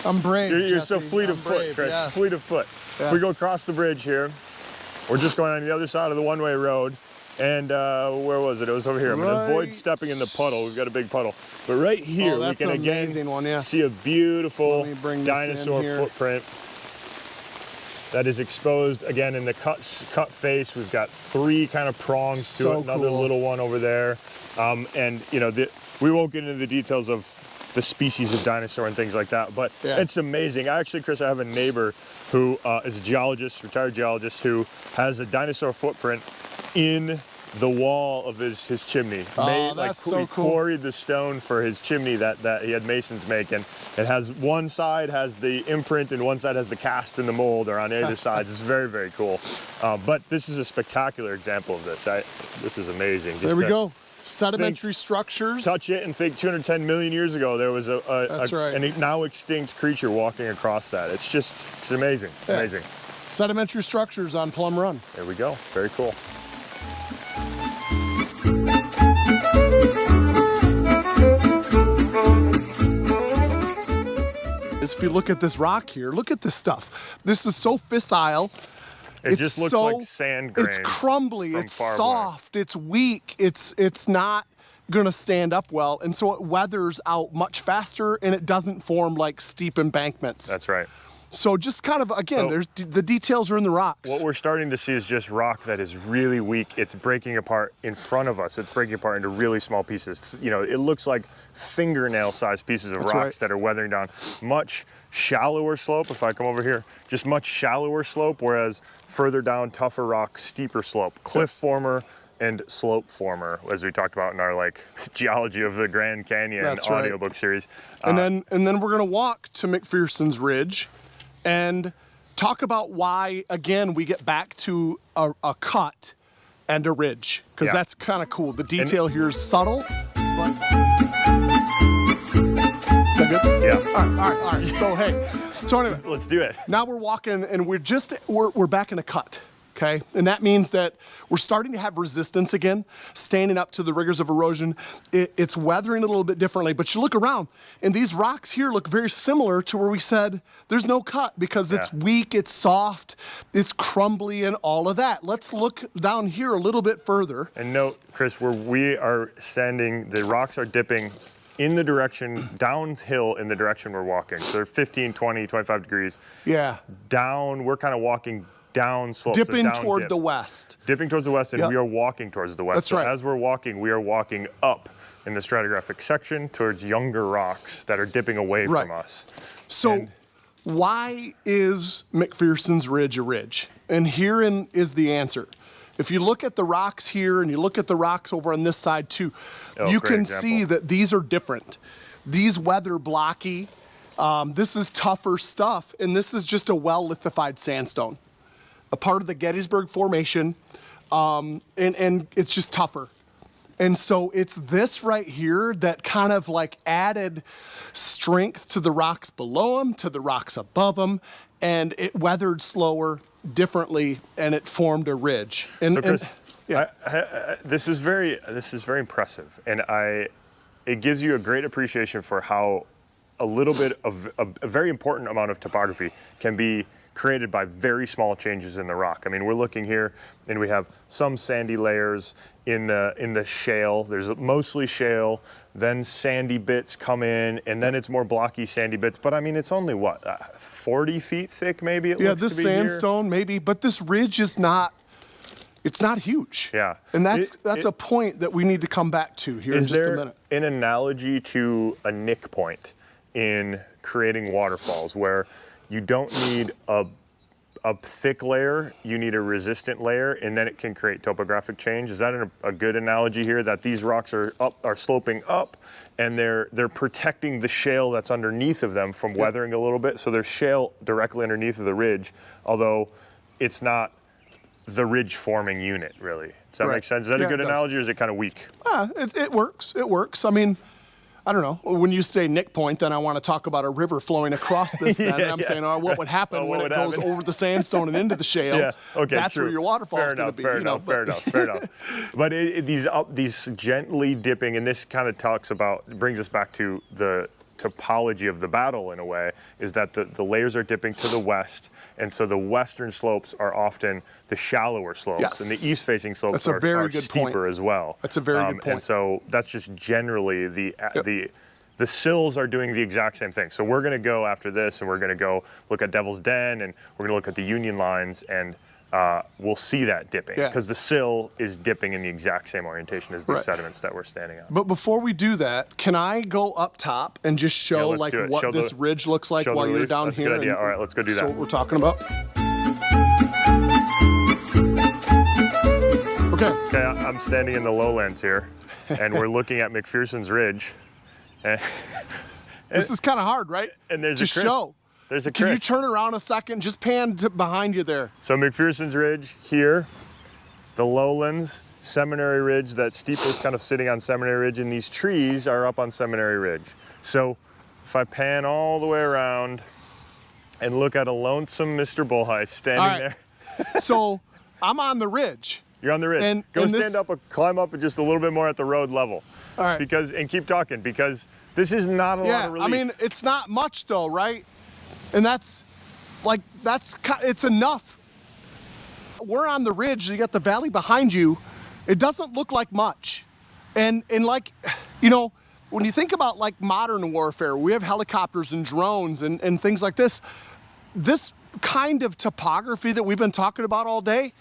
I'm brave. You're so fleet of foot, Chris. Yes. Fleet of foot. Yes. If we go across the bridge here, we're just going on the other side of the one-way road. And where was it? It was over here. I'm going to avoid stepping in the puddle. We've got a big puddle. But right here, we can again see a beautiful dinosaur footprint that is exposed again in the cut face. We've got 3 kind of prongs to it. Another little one over there. And you know, we won't get into the details of the species of dinosaur and things like that, but it's amazing. Actually, Chris, I have a neighbor who is a geologist, retired geologist, who has a dinosaur footprint in the wall of his chimney. He quarried the stone for his chimney that he had masons make, and it has one side has the imprint and one side has the cast and the mold, or on either sides. It's very, very cool. But this is a spectacular example of this. This is amazing. There we go. Sedimentary structures. Touch it and think 210 million years ago there was a now extinct creature walking across that. It's amazing. Amazing. Sedimentary structures on Plum Run. There we go. Very cool. If you look at this rock here, look at this stuff. This is so fissile. It just looks like sand grains. It's crumbly, it's soft, it's weak, it's not gonna stand up well, and so it weathers out much faster and it doesn't form like steep embankments. That's right. So just kind of, again, the details are in the rocks. What we're starting to see is just rock that is really weak. It's breaking apart in front of us. It's breaking apart into really small pieces. You know, it looks like fingernail-sized pieces of rocks that are weathering down. Much shallower slope. If I come over here, just much shallower slope, whereas further down, tougher rock, steeper slope, cliff former and slope former, as we talked about in our like geology of the Grand Canyon audiobook series. And then we're gonna walk to McPherson's Ridge and talk about why, again, we get back to a cut and a ridge, because that's kind of cool. The detail here is subtle, but... Is that good? Yeah. All right. So, hey, so anyway. Let's do it. Now we're walking and we're back in a cut. Okay, and that means that we're starting to have resistance again, standing up to the rigors of erosion. It's weathering a little bit differently, but you look around, and these rocks here look very similar to where we said there's no cut because it's weak, it's soft, it's crumbly, and all of that. Let's look down here a little bit further. And note, Chris, where we are standing, the rocks are dipping in the direction, downhill in the direction we're walking. So they're 15, 20, 25 degrees. Yeah. Down, we're kind of walking down slope. Dipping toward the west. Dipping towards the west, and we are walking towards the west. That's right. As we're walking, we are walking up in the stratigraphic section towards younger rocks that are dipping away from us. So why is McPherson's Ridge a ridge? And herein is the answer. If you look at the rocks here and you look at the rocks over on this side too, you can see that these are different. These weather blocky. This is tougher stuff, and this is just a well-lithified sandstone. A part of the Gettysburg Formation, and it's just tougher. And so it's this right here that kind of like added strength to the rocks below them, to the rocks above them, and it weathered slower, differently, and it formed a ridge. And, so Chris, this is very impressive, and it gives you a great appreciation for how a little bit of a very important amount of topography can be created by very small changes in the rock. I mean, we're looking here and we have some sandy layers in the shale. There's mostly shale, then sandy bits come in, and then it's more blocky sandy bits. But I mean, it's only what, 40 feet thick maybe it looks to be. Yeah, this sandstone here. Maybe, but this ridge is not, it's not huge. Yeah. And that's a point that we need to come back to here in just a minute. Is there an analogy to a nick point in creating waterfalls where you don't need a thick layer, you need a resistant layer, and then it can create topographic change? Is that a good analogy here, that these rocks are sloping up and they're protecting the shale that's underneath of them from weathering a little bit? So there's shale directly underneath of the ridge, although it's not the ridge forming unit really. Does that make sense? Is that a good analogy, or is it kind of weak? It works. It works. I mean, I don't know. When you say Nick Point, then I want to talk about a river flowing across this. Then I'm saying, what would happen when it goes over the sandstone and into the shale? Yeah, okay, that's true. where your waterfall is going to be. Fair enough. But these gently dipping, and this kind of brings us back to the topology of the battle in a way, is that the layers are dipping to the west, and so the western slopes are often the shallower slopes, and the east-facing slopes are steeper as well. That's a very good point. And so that's just generally the sills are doing the exact same thing. So we're going to go after this, and we're going to go look at Devil's Den, and we're going to look at the Union lines, and we'll see that dipping, because the sill is dipping in the exact same orientation as the sediments that we're standing on. But before we do that, can I go up top and just show what this ridge looks like while you're down here? That's a good idea. All right, let's go do that. So what we're talking about. Okay, I'm standing in the lowlands here, and we're looking at McPherson's Ridge. This is kind of hard, right? And there's just show. Can you turn around a second? Just pan behind you there. So McPherson's Ridge here, the lowlands, Seminary Ridge, that steepest kind of sitting on Seminary Ridge, and these trees are up on Seminary Ridge. So if I pan all the way around and look at a lonesome Mr. Bullheist standing there. So I'm on the ridge. You're on the ridge. Climb up just a little bit more at the road level. All right. And keep talking, because this is not a lot of relief. I mean, it's not much though, right? And it's enough. We're on the ridge, you got the valley behind you. It doesn't look like much. And like, you know, when you think about like modern warfare, we have helicopters and drones and things like this. This kind of topography that we've been talking about all day,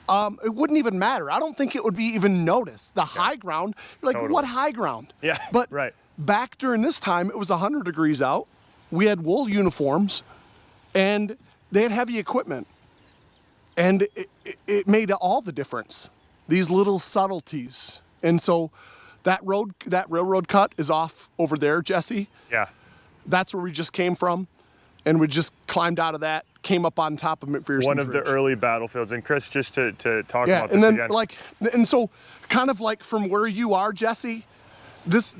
it wouldn't even matter. I don't think it would be even noticed. The high ground, what high ground? Yeah, but right. Back during this time, it was 100 degrees out. we had wool uniforms, and they had heavy equipment. And it made all the difference. These little subtleties. And so that railroad cut is off over there, Jesse. Yeah. That's where we just came from. And we just climbed out of that, came up on top of McPherson. One of the Ridge. early battlefields. And Chris, just to talk Yeah, about this and then again. and so kind of like from where you are, Jesse, this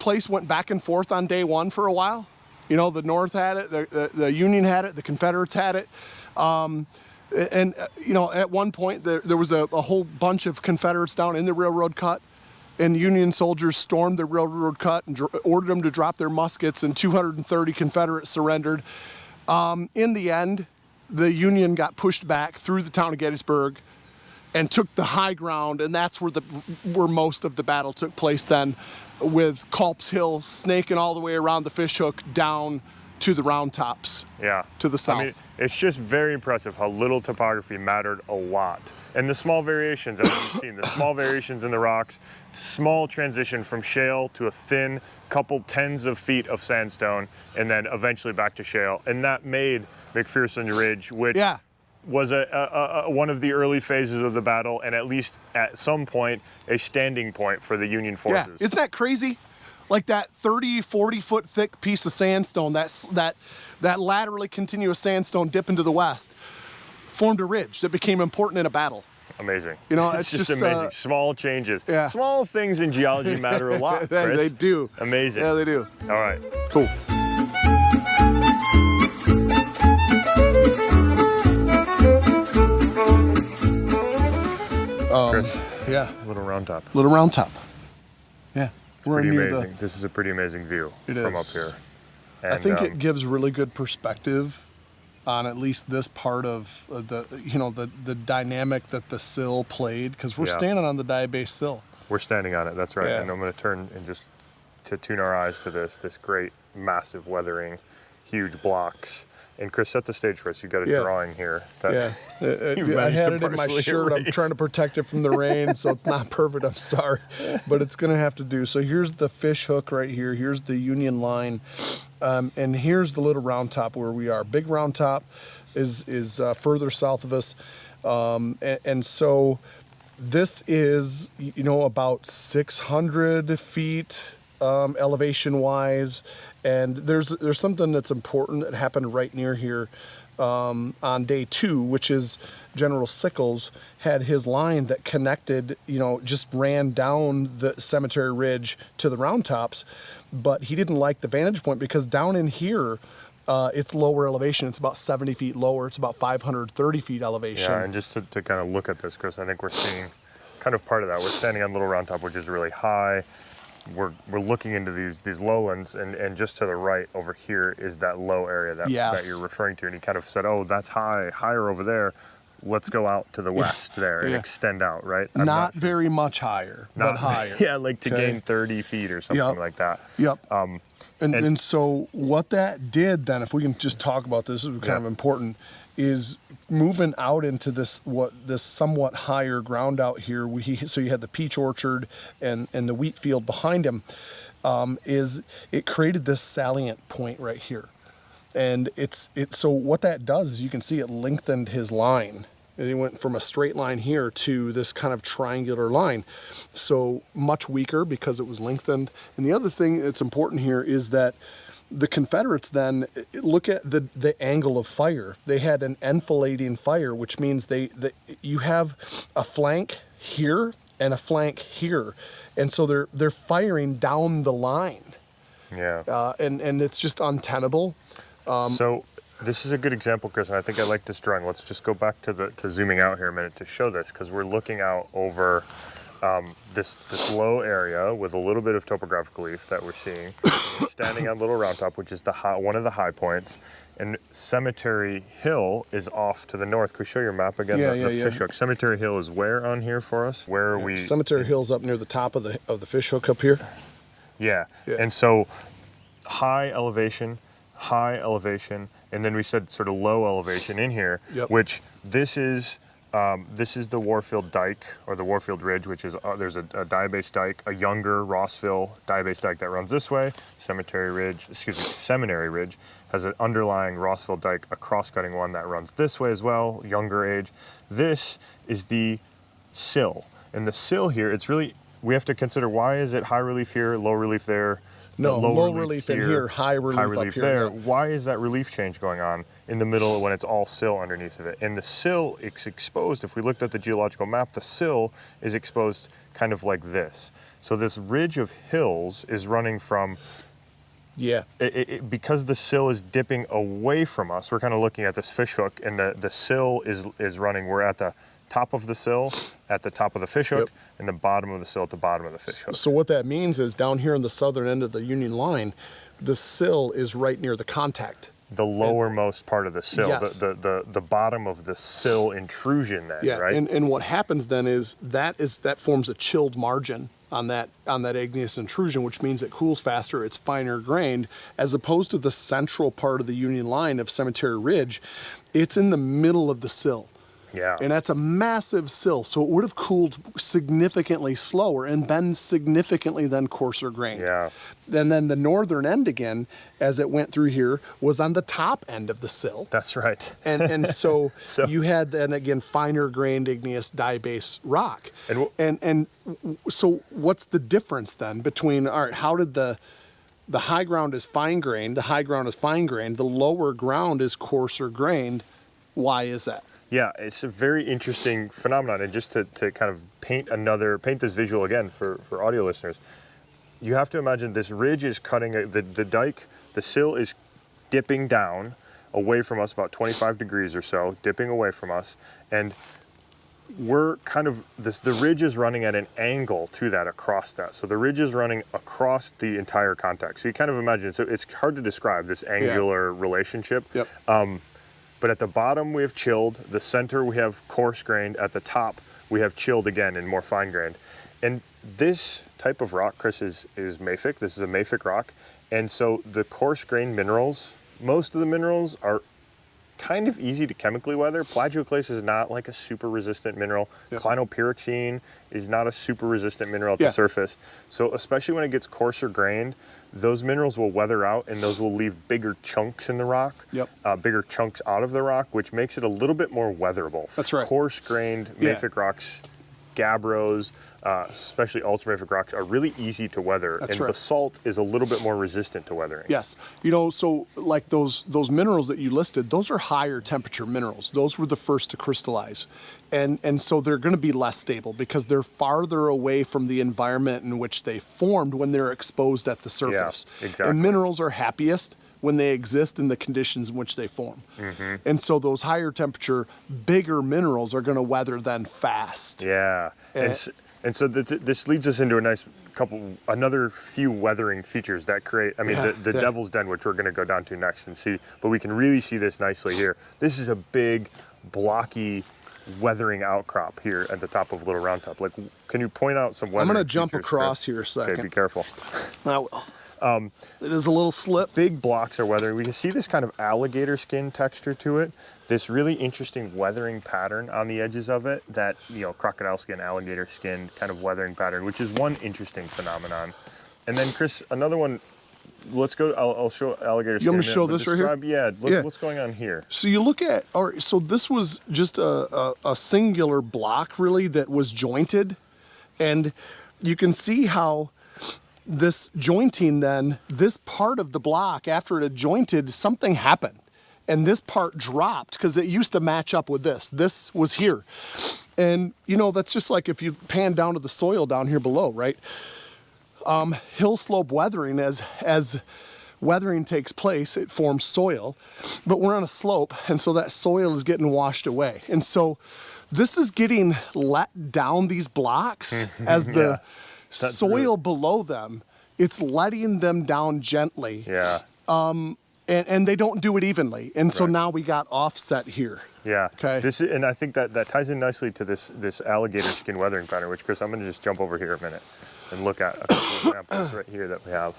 place went back and forth on day one for a while. You know, the North had it, the Union had it, the Confederates had it. You know, at one point there was a whole bunch of Confederates down in the railroad cut, and Union soldiers stormed the railroad cut and ordered them to drop their muskets, and 230 Confederates surrendered. In the end, the Union got pushed back through the town of Gettysburg and took the high ground, and that's where most of the battle took place then, with Culp's Hill snaking all the way around the Fishhook down to the Round Tops. Yeah. To the south. I mean, it's just very impressive how little topography mattered a lot. And the small variations, as you've seen, the small variations in the rocks, small transition from shale to a thin couple tens of feet of sandstone, and then eventually back to shale. And that made McPherson Ridge, which was one of the early phases of the battle, and at least at some point, a standing point for the Union forces. Yeah, isn't that crazy? Like that 30, 40 foot thick piece of sandstone, that laterally continuous sandstone dip into the west, formed a ridge that became important in a battle. Amazing. You know, it's just amazing. Small changes. Yeah. Small things in geology matter a lot, Chris. They do. Amazing. Yeah, they do. All right. Cool. Chris, Yeah. Little Round Top. Little Round Top. Yeah. It's pretty amazing. This is a pretty amazing view from up here. And, I think it gives really good perspective on at least this part of the dynamic that the sill played, because we're standing on the Diabase sill. We're standing on it. That's right. Yeah. And I'm going to turn and just to tune our eyes to this great massive weathering, huge blocks. And Chris, set the stage for us. You got a drawing here. I had it in my shirt. I'm trying to protect it from the rain, so it's not perfect. I'm sorry, but it's going to have to do. So here's the fish hook right here. Here's the Union line, and here's the Little Round Top where we are. Big Round Top is further south of us, and so this is about 600 feet elevation wise. And there's something that's important that happened right near here on day 2, which is General Sickles had his line that connected, just ran down the Cemetery Ridge to the Round Tops, but he didn't like the vantage point because down in here, it's lower elevation. It's about 70 feet lower. It's about 530 feet elevation. Yeah, and just to kind of look at this, Chris, I think we're seeing kind of part of that. We're standing on Little Round Top, which is really high. We're looking into these lowlands, and just to the right over here is that low area that you're referring to. And he kind of said, oh, that's higher over there. Let's go out to the west there and extend out, right? Not very much higher, but higher. Yeah, like to gain 30 feet or something like that. Yep. And so what that did then, if we can just talk about this is kind of important, is moving out into this somewhat higher ground out here. So you had the peach orchard and the wheat field behind him. It created this salient point right here, and so what that does is you can see it lengthened his line. And he went from a straight line here to this kind of triangular line. So much weaker because it was lengthened. And the other thing that's important here is that the Confederates then, look at the angle of fire. They had an enfilading fire, which means you have a flank here and a flank here. And so they're firing down the line. Yeah. And it's just untenable. So this is a good example, Chris, and I think I like this drawing. Let's just go back to zooming out here a minute to show this, because we're looking out over this low area with a little bit of topographical relief that we're seeing. We're standing on Little Round Top, which is one of the high points, and Cemetery Hill is off to the north. Can we show your map again? The fishhook. Cemetery Hill is where on here for us? Where are we? Cemetery Hill's up near the top of the fishhook up here. Yeah. And so high elevation, and then we said sort of low elevation in here, which this is This is the Warfield Dike, or the Warfield Ridge, which is, there's a Diabase Dike, a younger Rossville Diabase Dike that runs this way. Seminary Ridge has an underlying Rossville Dike, a cross-cutting one that runs this way as well, younger age. This is the sill. And the sill here, it's really, we have to consider, why is it high relief here, low relief there? No, low relief in here, high relief up here, there. yeah. Why is that relief change going on in the middle when it's all sill underneath of it? And the sill is exposed, if we looked at the geological map, the sill is exposed kind of like this. So this ridge of hills is running from, because the sill is dipping away from us, we're kind of looking at this fish hook, and the sill is running, we're at the top of the sill, at the top of the fish hook, and the bottom of the sill at the bottom of the fish hook. So what that means is down here on the southern end of the Union line, the sill is right near the contact. The lowermost part of the sill, Yes. the bottom of the sill intrusion then, right? And what happens then is that forms a chilled margin on that igneous intrusion, which means it cools faster, it's finer grained, as opposed to the central part of the Union line of Cemetery Ridge. It's in the middle of the sill. Yeah. And that's a massive sill, so it would have cooled significantly slower and been significantly then coarser grained. Yeah. And then the northern end again, as it went through here, was on the top end of the sill. That's right. And so, you had then again finer grained igneous diabase rock. And so what's the difference then between, all right, how did the high ground is fine grained, the high ground is fine grained, the lower ground is coarser grained? Why is that? Yeah, it's a very interesting phenomenon. And just to kind of paint this visual again for audio listeners, you have to imagine this ridge is cutting, the dike, the sill is dipping down away from us about 25 degrees or so, dipping away from us. And we're kind of, the ridge is running at an angle to that, across that. So the ridge is running across the entire contact. So you kind of imagine, so it's hard to describe this angular relationship. Yep. But at the bottom we have chilled, the center we have coarse grained, at the top we have chilled again and more fine grained. And this type of rock, Chris, is mafic. This is a mafic rock. And so the coarse grained minerals, most of the minerals are kind of easy to chemically weather. Plagioclase is not like a super resistant mineral. Yep. Clinopyroxene is not a super resistant mineral at the surface. So especially when it gets coarser grained, those minerals will weather out, and those will leave bigger chunks in the rock, bigger chunks out of the rock, which makes it a little bit more weatherable. That's right. Coarse-grained mafic rocks, gabbros, especially ultramafic rocks, are really easy to weather. That's and right. basalt is a little bit more resistant to weathering. Yes. You know, so like those minerals that you listed, those are higher temperature minerals. Those were the first to crystallize. And so they're going to be less stable because they're farther away from the environment in which they formed when they're exposed at the surface. Yeah, exactly. And minerals are happiest when they exist in the conditions in which they form. Mm-hmm. And so those higher temperature, bigger minerals are going to weather then fast. Yeah. And so this leads us into another few weathering features that create, the Devil's Den, which we're going to go down to next and see, but we can really see this nicely here. This is a big, blocky weathering outcrop here at the top of Little Round Top. Like, can you point out some weathering I'm going to jump features, across Chris? here a second. Okay, be careful. I will. It is a little slip. Big blocks are weathering. We can see this kind of alligator skin texture to it. This really interesting weathering pattern on the edges of it, that, crocodile skin, alligator skin kind of weathering pattern, which is one interesting phenomenon. And then, Chris, another one, let's go, I'll show alligator skin. You want me to show this right here? What's going on here? So you look at, so this was just a singular block really that was jointed. And you can see how this jointing then, this part of the block, after it had jointed, something happened. And this part dropped because it used to match up with this. This was here. And, that's just like if you pan down to the soil down here below, right? Hill slope weathering, as weathering takes place, it forms soil. But we're on a slope, and so that soil is getting washed away. And so this is getting let down, these blocks, as the soil below them, it's letting them down gently. Yeah. And they don't do it evenly. And so now we got offset here. Yeah. Okay. And I think that ties in nicely to this alligator skin weathering pattern, which, Chris, I'm going to just jump over here a minute and look at a couple of examples right here that we have.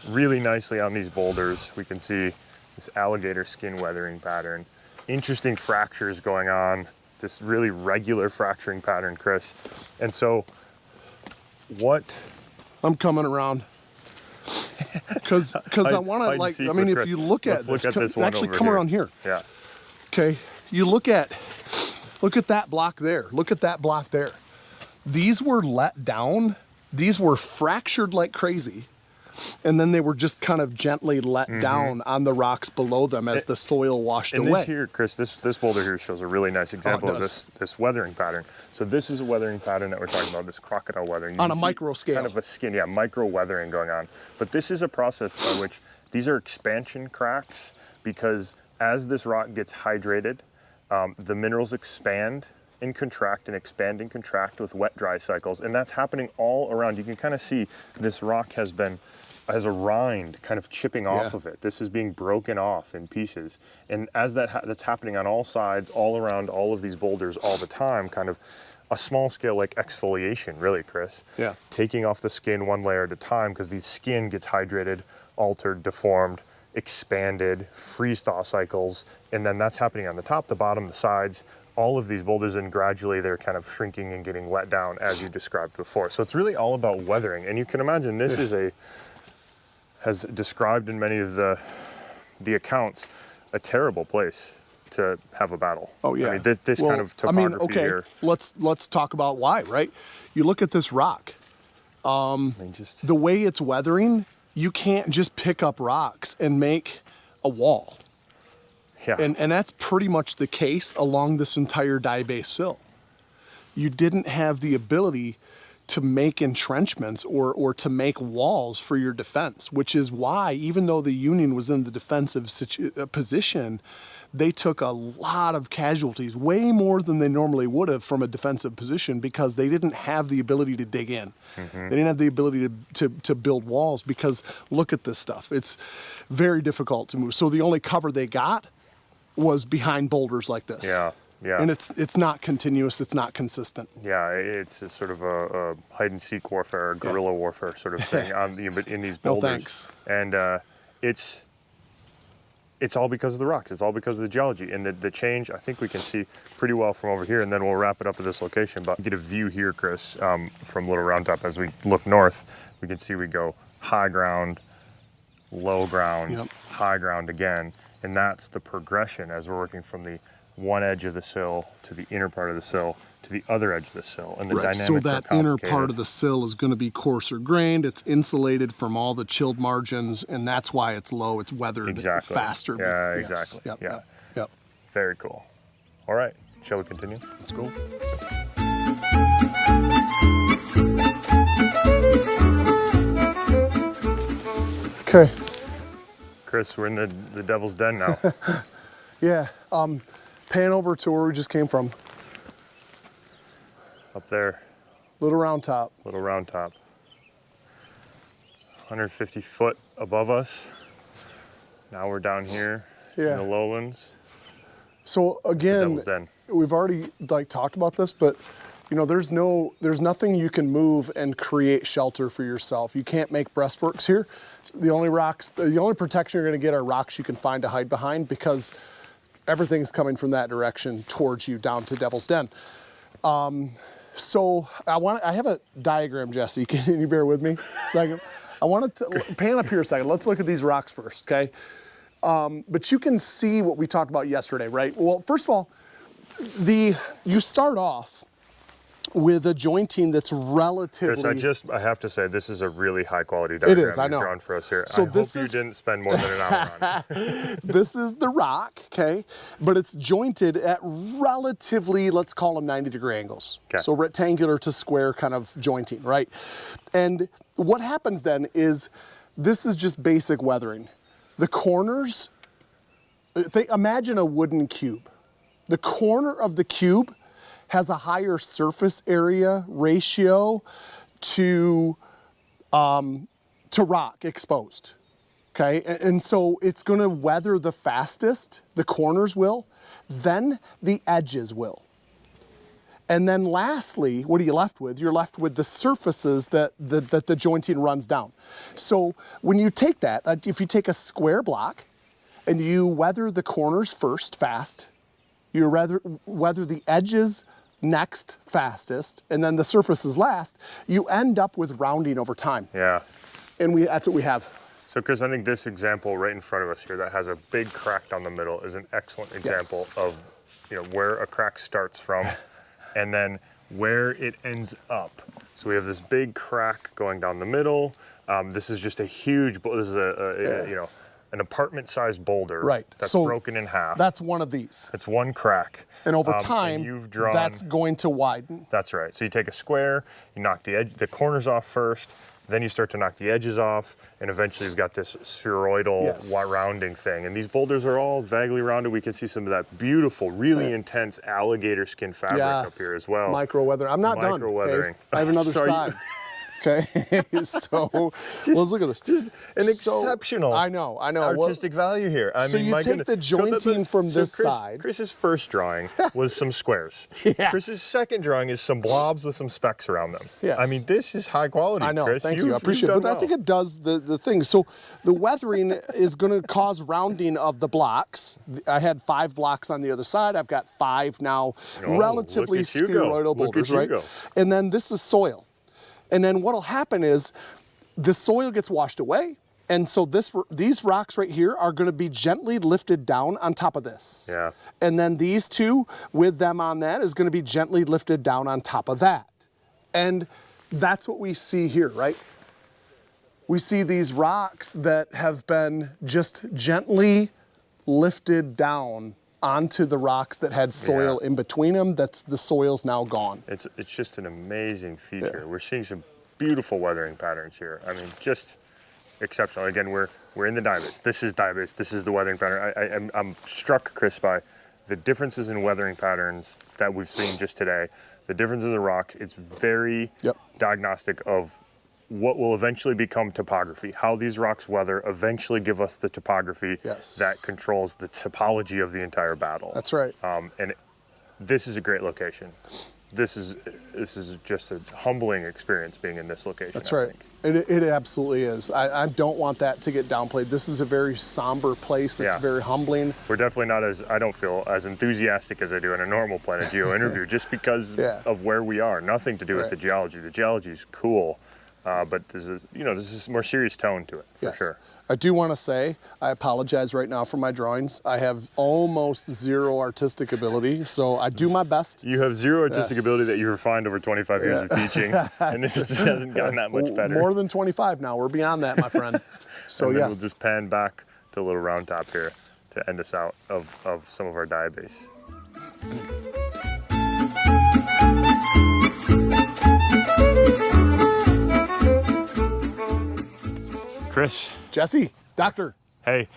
Really nicely on these boulders, we can see this alligator skin weathering pattern. interesting fractures going on, this really regular fracturing pattern, Chris. And so what... I'm coming around. Because I want to, like, I mean, if you look at this, actually come around here. Yeah. Okay, you look at that block there. Look at that block there. These were let down. These were fractured like crazy. And then they were just kind of gently let down on the rocks below them as the soil washed away. And this here, Chris, this boulder here shows a really nice example of this weathering pattern. So this is a weathering pattern that we're talking about, this crocodile weathering. On a micro scale. Kind of a skin, yeah, micro weathering going on. But this is a process by which these are expansion cracks, because as this rock gets hydrated, the minerals expand and contract and expand and contract with wet-dry cycles. And that's happening all around. You can kind of see this rock has a rind kind of chipping off of it. This is being broken off in pieces. And as that's happening on all sides, all around all of these boulders all the time, kind of a small scale like exfoliation, really, Chris. Yeah. Taking off the skin one layer at a time, because the skin gets hydrated, altered, deformed, expanded, freeze-thaw cycles, and then that's happening on the top, the bottom, the sides, all of these boulders, and gradually they're kind of shrinking and getting let down as you described before. So it's really all about weathering. And you can imagine this has described in many of the accounts a terrible place to have a battle. Oh yeah. I mean, this kind of topography here. Let's talk about why, right? You look at this rock. The way it's weathering, you can't just pick up rocks and make a wall. Yeah. And that's pretty much the case along this entire Diabase sill. You didn't have the ability to make entrenchments or to make walls for your defense, which is why, even though the Union was in the defensive position, they took a lot of casualties, way more than they normally would have from a defensive position, because they didn't have the ability to dig in. They didn't have the ability to build walls, because look at this stuff. It's very difficult to move. So the only cover they got was behind boulders like this. Yeah. Yeah. And it's not continuous, it's not consistent. Yeah, it's a sort of a hide and seek warfare, guerrilla warfare sort of thing in these boulders. No thanks. And it's all because of the rocks. It's all because of the geology. And the change, I think we can see pretty well from over here, and then we'll wrap it up at this location. But get a view here, Chris, from Little Round Top. As we look north, we can see we go high ground, low ground, high ground again. And that's the progression as we're working from the one edge of the sill to the inner part of the sill to the other edge of the sill, and the dynamics so that are inner part of the sill is going to be coarser grained. It's insulated from all the chilled margins, and that's why it's low. It's weathered faster. Yeah, yes. exactly. Yep. Very cool. All right, shall we continue? Let's go. Okay. Chris, we're in the devil's den now. Yeah. Pan over to where we just came from. Up there. Little Round Top. Little Round Top. 150 foot above us. Now we're down here in the lowlands. So again, we've already talked about this, but there's nothing you can move and create shelter for yourself. You can't make breastworks here. The only protection you're going to get are rocks you can find to hide behind, because everything's coming from that direction towards you down to Devil's Den. So I have a diagram, Jesse. Can you bear with me a second? I want to pan up here a second. Let's look at these rocks first, okay? But you can see what we talked about yesterday, right? Well, first of all, you start off with a jointing that's relatively... Chris, I have to say, this is a really high quality diagram. It is, I know. Drawn for us here. So I hope you didn't spend more than an hour on it. This is the rock, okay? But it's jointed at relatively, let's call them 90-degree angles. Okay. So rectangular to square kind of jointing, right? And what happens then is, this is just basic weathering. The corners, imagine a wooden cube. The corner of the cube has a higher surface area ratio to rock exposed, okay? And so it's gonna weather the fastest, the corners will, then the edges will. And then lastly, what are you left with? You're left with the surfaces that the jointing runs down. So when you take that, if you take a square block and you weather the corners first fast, you rather weather the edges next fastest, and then the surface is last, you end up with rounding over time. Yeah. And that's what we have. So Chris, I think this example right in front of us here that has a big crack down the middle is an excellent example of where a crack starts from and then where it ends up. So we have this big crack going down the middle. This is just a huge, this is an apartment-sized boulder that's broken in half. That's one of these. It's one crack. And over time, you've drawn, that's going to widen. That's right. So you take a square, you knock the corners off first, then you start to knock the edges off, and eventually you've got this spheroidal rounding thing. And these boulders are all vaguely rounded. We can see some of that beautiful, really intense alligator skin fabric up here as well. Micro-weathering. I'm not done. Micro-weathering. Okay? I have another side. Okay, so let's look at this. Just an exceptional I know. artistic value here. So you take the jointing from this side. Chris's first drawing was some squares. Chris's second drawing is some blobs with some specks around them. Yes. I mean, this is high quality, I know, Chris. thank you. I appreciate it. But I think it does the thing. So the weathering is going to cause rounding of the blocks. I had 5 blocks on the other side. I've got 5 now, relatively spheroidal boulders, right? And then this is soil. And then what'll happen is the soil gets washed away. And so these rocks right here are going to be gently lifted down on top of this. Yeah. And then these two with them on that is going to be gently lifted down on top of that. And that's what we see here, right? We see these rocks that have been just gently lifted down onto the rocks that had soil in between them. The soil's now gone. It's just an amazing feature. We're seeing some beautiful weathering patterns here. I mean, just exceptional. Again, we're in the Diabase. This is Diabase. This is the weathering pattern. I'm struck, Chris, by the differences in weathering patterns that we've seen just today. The difference in the rocks. It's very diagnostic of what will eventually become topography, how these rocks weather eventually give us the topography that controls the topology of the entire battle. That's right. And this is a great location. This is just a humbling experience being in this location. That's right. It absolutely is. I don't want that to get downplayed. This is a very somber place. It's very humbling. We're definitely not I don't feel as enthusiastic as I do in a normal PlanetGeo interview just because of where we are. Nothing to do with the geology. The geology is cool. But this is a more serious tone to it, for sure. I do want to say, I apologize right now for my drawings. I have almost zero artistic ability, so I do my best. You have zero artistic ability that you refined over 25 years of teaching, and it just hasn't gotten that much better. More than 25 now. We're beyond that, my friend. So and then we'll just pan back to a little round top here to end us out of some of our Diabase. Chris. Jesse, doctor. Hey,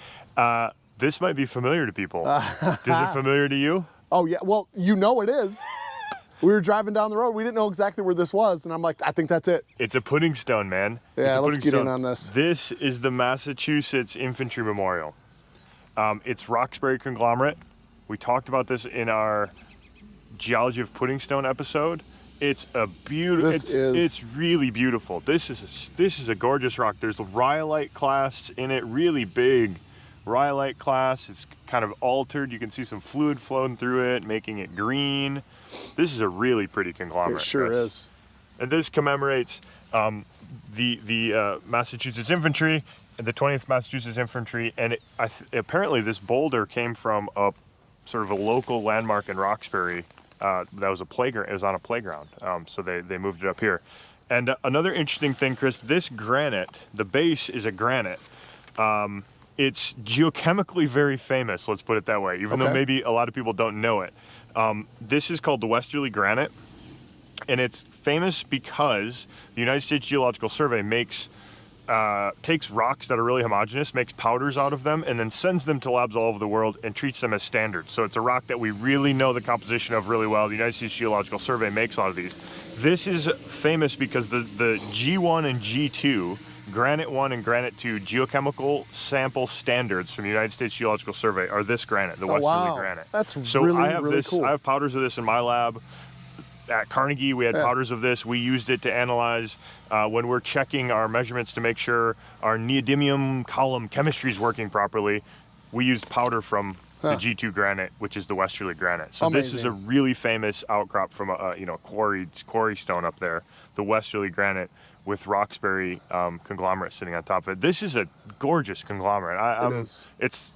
this might be familiar to people. Is it familiar to you? Oh, yeah. Well, it is. We were driving down the road. We didn't know exactly where this was. And I'm like, I think that's it. It's a pudding stone, man. Yeah, let's get in on this. This is the Massachusetts Infantry Memorial. It's Roxbury conglomerate. We talked about this in our Geology of Pudding Stone episode. It's a beautiful. It's really beautiful. This is a gorgeous rock. There's a rhyolite clast in it, really big rhyolite clast. It's kind of altered. You can see some fluid flowing through it, making it green. This is a really pretty conglomerate. It sure is. And this commemorates the Massachusetts Infantry, the 20th Massachusetts Infantry, and apparently this boulder came from a sort of a local landmark in Roxbury. That was a playground. It was on a playground, so they moved it up here. And another interesting thing, Chris, this granite, the base is a granite. It's geochemically very famous, let's put it that way, even though maybe a lot of people don't know it. This is called the Westerly Granite, and it's famous because the United States Geological Survey takes rocks that are really homogeneous, makes powders out of them, and then sends them to labs all over the world and treats them as standards. So it's a rock that we really know the composition of really well. The United States Geological Survey makes a lot of these. This is famous because the G1 and G2, Granite 1 and Granite 2 geochemical sample standards from the United States Geological Survey are this granite, the Westerly Granite. That's really cool. I have powders of this in my lab. At Carnegie, we had powders of this. We used it to analyze when we're checking our measurements to make sure our neodymium column chemistry is working properly. We used powder from the G2 granite, which is the westerly granite. So this is a Amazing. really famous outcrop from a quarry stone up there, the westerly granite with Roxbury conglomerate sitting on top of it. This is a gorgeous conglomerate. It is. It's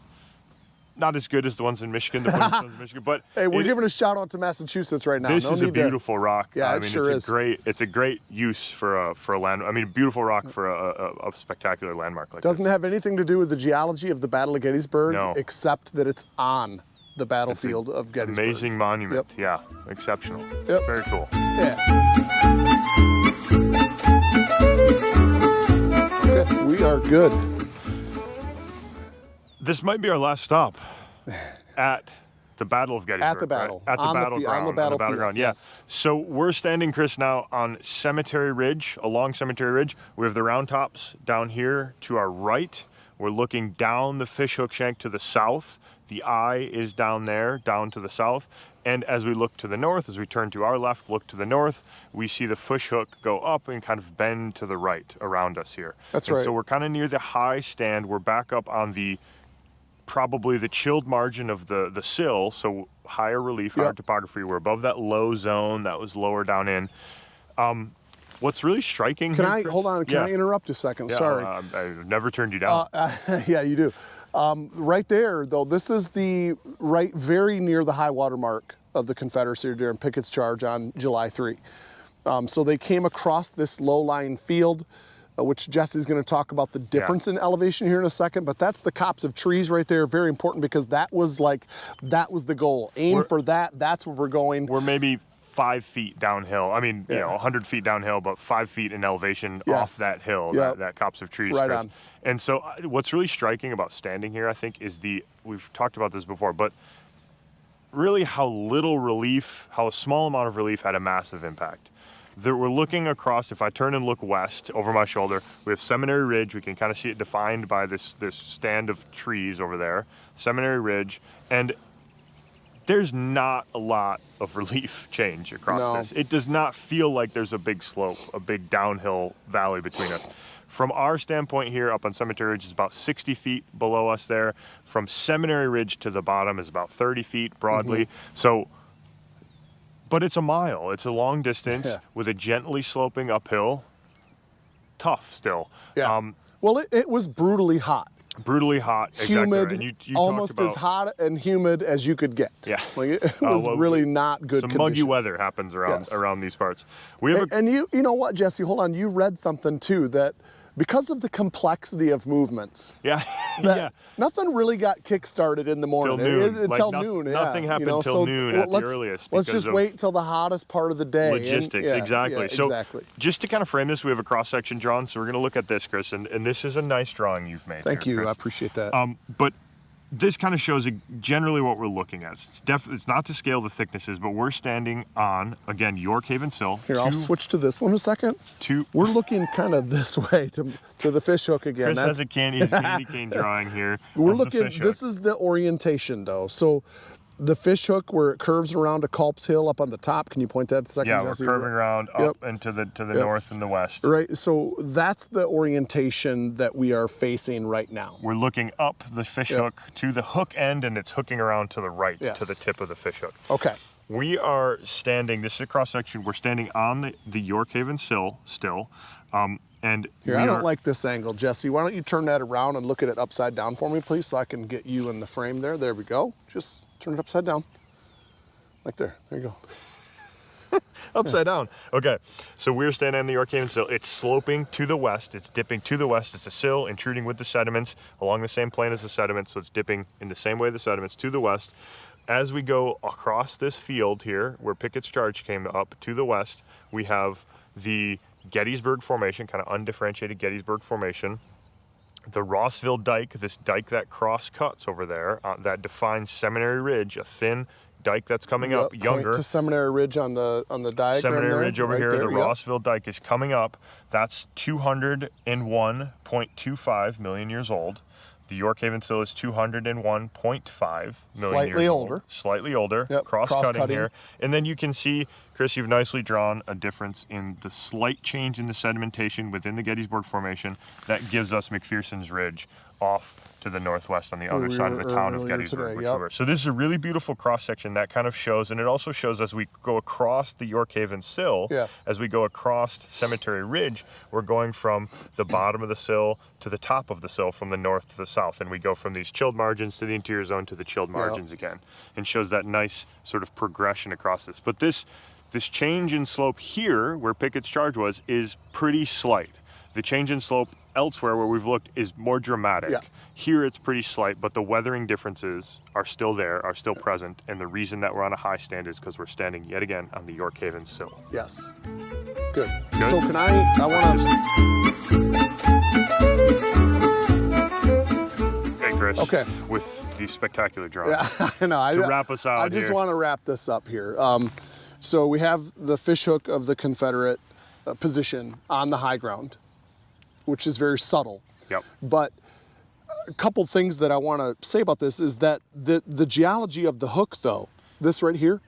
not as good as the ones in Michigan, the Plymouth ones in Michigan, but Hey, we're giving a shout out to Massachusetts right now. this is a beautiful rock. Yeah, I it mean, sure it's is. It's a great use for a land. I mean, beautiful rock for a spectacular landmark like Doesn't have anything to do with the geology of the Battle of Gettysburg, No. except that it's on the battlefield of Gettysburg. Amazing monument. Yep. Yeah, exceptional. Yep. Very cool. Yeah. Okay, we are good. This might be our last stop at the Battle of Gettysburg. At the battle. Right? At the On the battleground. on the battlefield, Yes. yes. So we're standing, Chris, now on Cemetery Ridge, along Cemetery Ridge. We have the round tops down here to our right. We're looking down the fishhook shank to the south. The eye is down there, down to the south. And as we look to the north, as we turn to our left, look to the north, we see the fishhook go up and kind of bend to the right around us here. That's and right. So we're kind of near the high stand. We're back up on probably the chilled margin of the sill, so higher relief, higher Yep. topography. We're above that low zone that was lower down in. What's really striking Can here, I Chris- hold on? Can Yeah. I interrupt a second? Yeah, Sorry. I've never turned you down. Yeah, you do. Right there, though, this is very near the high water mark of the Confederacy during Pickett's charge on July 3. So they came across this low-lying field, which Jesse's going to talk about the difference in elevation here in a second, but that's the copse of trees right there. Very important because that was the goal. Aim for that. That's where we're going. We're maybe 5 feet downhill. I mean, 100 feet downhill, but 5 feet in elevation off that hill, Yep. that copse of trees. Right Chris. on. And so what's really striking about standing here, I think, is we've talked about this before, but really how a small amount of relief had a massive impact. We're looking across, if I turn and look west over my shoulder, we have Seminary Ridge. We can kind of see it defined by this stand of trees over there, Seminary Ridge, and there's not a lot of relief change across No. this. It does not feel like there's a big slope, a big downhill valley between us. From our standpoint here up on Cemetery Ridge is about 60 feet below us there. From Seminary Ridge to the bottom is about 30 feet broadly. So, but it's a mile. It's a long distance with a gently sloping uphill. Tough still. Yeah. Well, it was brutally hot. Brutally hot. Humid, Exactly. And you almost talked as about, hot and humid as you could get. Yeah. Like it was really not good some conditions. muggy weather happens around these parts. We have And you know what, Jesse? Hold on. You read something too that because of the complexity of movements, nothing really got kick-started in the morning. Till noon. Until noon. Nothing yeah. happened till noon at the let's- earliest Let's because just of wait till the hottest part of the day. logistics. And- Exactly. yeah, So exactly. just to kind of frame this, we have a cross-section drawn. So we're going to look at this, Chris, and this is a nice drawing you've made. Thank here, you. Chris. I appreciate that. But this kind of shows generally what we're looking at. It's not to scale the thicknesses, but we're standing on, again, York Haven Sill. Here, I'll switch to this one a second. We're looking kind of this way to the fish hook again. Chris has his candy cane drawing here. We're of the looking, fish this hook. is the orientation though. So the fish hook where it curves around a Culp's Hill up on the top. Can you point that a second, Yeah, Jesse? we're curving around up and to the north and the west. Right, so that's the orientation that we are facing right now. We're looking up the fish hook to the hook end, and it's hooking around to the right to the tip of the fish hook. Okay. We are standing, this is a cross section, we're standing on the York Haven Sill still. And Here, I don't like this angle, Jesse. Why don't you turn that around and look at it upside down for me, please, so I can get you in the frame there. There we go. Just turn it upside down. Like there. There you go. upside down. Okay, so we're standing on the York Haven Sill. It's sloping to the west. It's dipping to the west. It's a sill intruding with the sediments along the same plane as the sediments, so it's dipping in the same way the sediments to the west. As we go across this field here, where Pickett's charge came up to the west, we have the Gettysburg Formation, kind of undifferentiated Gettysburg Formation. The Rossville Dike, this dike that cross cuts over there, that defines Seminary Ridge, a thin dike that's coming up, younger. Point to Seminary Ridge on the diagram. Seminary there, Ridge over right here, there, the Rossville Dike is coming up. That's 201.25 million years old. The York Haven Sill is 201.5 million Slightly years older. old. Slightly older. Yep, Cross-cutting cross-cutting. here. And then you can see, Chris, you've nicely drawn a difference in the slight change in the sedimentation within the Gettysburg Formation that gives us McPherson's Ridge off to the northwest on the other side of the town of Gettysburg, which we were. So this is a really beautiful cross section that kind of shows, and it also shows as we go across the York Haven sill, as we go across Cemetery Ridge, we're going from the bottom of the sill to the top of the sill, from the north to the south, and we go from these chilled margins to the interior zone to the chilled margins again, and shows that nice sort of progression across this. But this change in slope here, where Pickett's charge was, is pretty slight. The change in slope elsewhere where we've looked is more dramatic. Here it's pretty slight, but the weathering differences are still there, are still present, and the reason that we're on a high stand is because we're standing yet again on the York Haven sill. Yes. Good. So can I want to... Okay, Chris. Okay. With the spectacular drawing. Yeah, I know. To wrap us out I just want to wrap this up here. So we have the fishhook of the Confederate position on the high ground, which is very subtle. Yep. But a couple things that I want to say about this is that the geology of the hook, though, this right here,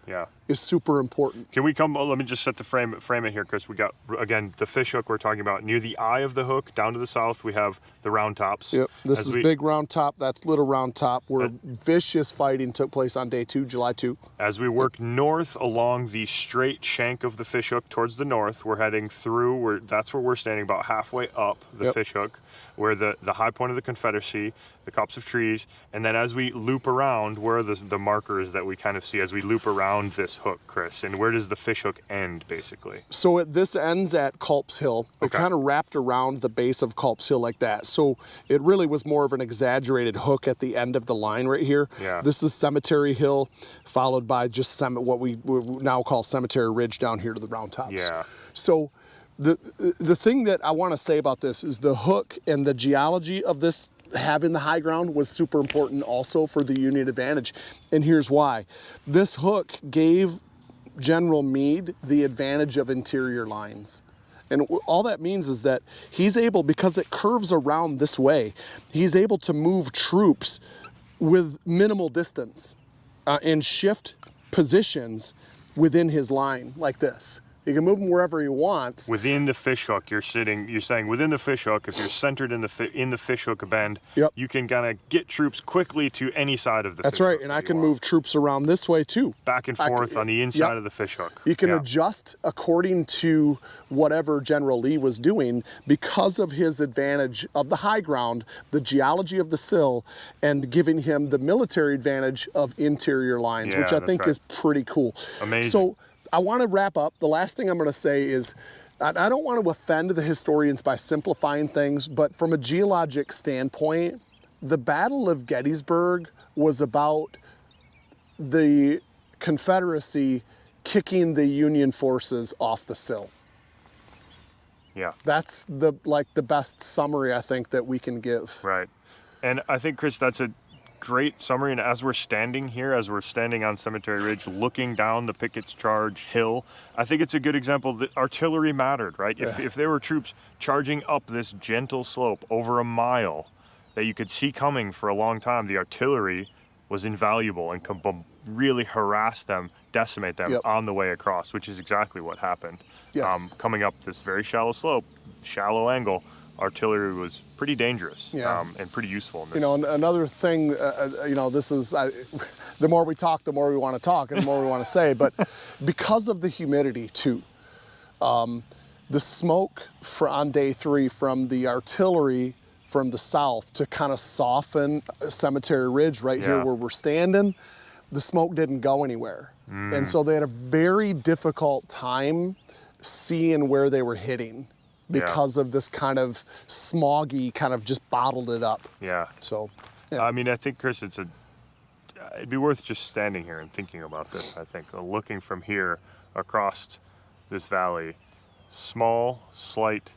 is super important. Can we come? Let me just set the frame it here, because we got, again, the fish hook we're talking about. Near the eye of the hook, down to the south, we have the round tops. Yep. This is big round top. That's little round top, where vicious fighting took place on day 2, July 2. As we work north along the straight shank of the fish hook towards the north, we're heading through. That's where we're standing, about halfway up the fish hook, where the high point of the Confederacy, the copse of trees, and then as we loop around, where are the markers that we kind of see as we loop around this hook, Chris? And where does the fish hook end, basically? So this ends at Culp's Hill. It kind of wrapped around the base of Culp's Hill like that. So it really was more of an exaggerated hook at the end of the line right here. Yeah. This is Cemetery Hill, followed by just what we now call Cemetery Ridge down here to the round tops. Yeah. So the thing that I want to say about this is the hook and the geology of this having the high ground was super important also for the Union advantage. And here's why. This hook gave General Meade the advantage of interior lines. And all that means is that he's able, because it curves around this way, he's able to move troops with minimal distance and shift positions within his line like this. He can move them wherever he wants. Within the fish hook, you're saying within the fish hook, if you're centered in the fish hook bend, you can kind of get troops quickly to any side of the fish hook. That's right, and I can move troops around this way too. Back and forth on the inside of the fish hook. You can adjust according to whatever General Lee was doing because of his advantage of the high ground, the geology of the sill, and giving him the military advantage of interior lines, which I think is pretty cool. Amazing. So I want to wrap up. The last thing I'm going to say is, I don't want to offend the historians by simplifying things, but from a geologic standpoint, the Battle of Gettysburg was about the Confederacy kicking the Union forces off the sill. Yeah. That's the best summary I think that we can give. Right. And I think, Chris, that's a great summary. And as we're standing here, as we're standing on Cemetery Ridge, looking down the Pickett's Charge hill, I think it's a good example that artillery mattered, right? If there were troops charging up this gentle slope over a mile that you could see coming for a long time, the artillery was invaluable and could really harass them, decimate them on the way across, which is exactly what happened. Yes. Coming up this very shallow slope, shallow angle, artillery was pretty dangerous and pretty useful in this. You know, another thing, this is, the more we talk, the more we want to talk and the more we want to say, but because of the humidity too, the smoke on day 3 from the artillery from the south to kind of soften Cemetery Ridge right here where we're standing, the smoke didn't go anywhere. And so they had a very difficult time seeing where they were hitting, because of this kind of smoggy, kind of just bottled it up. Yeah. So, I mean, I think, Chris, it'd be worth just standing here and thinking about this. I think looking from here across this valley, small, slight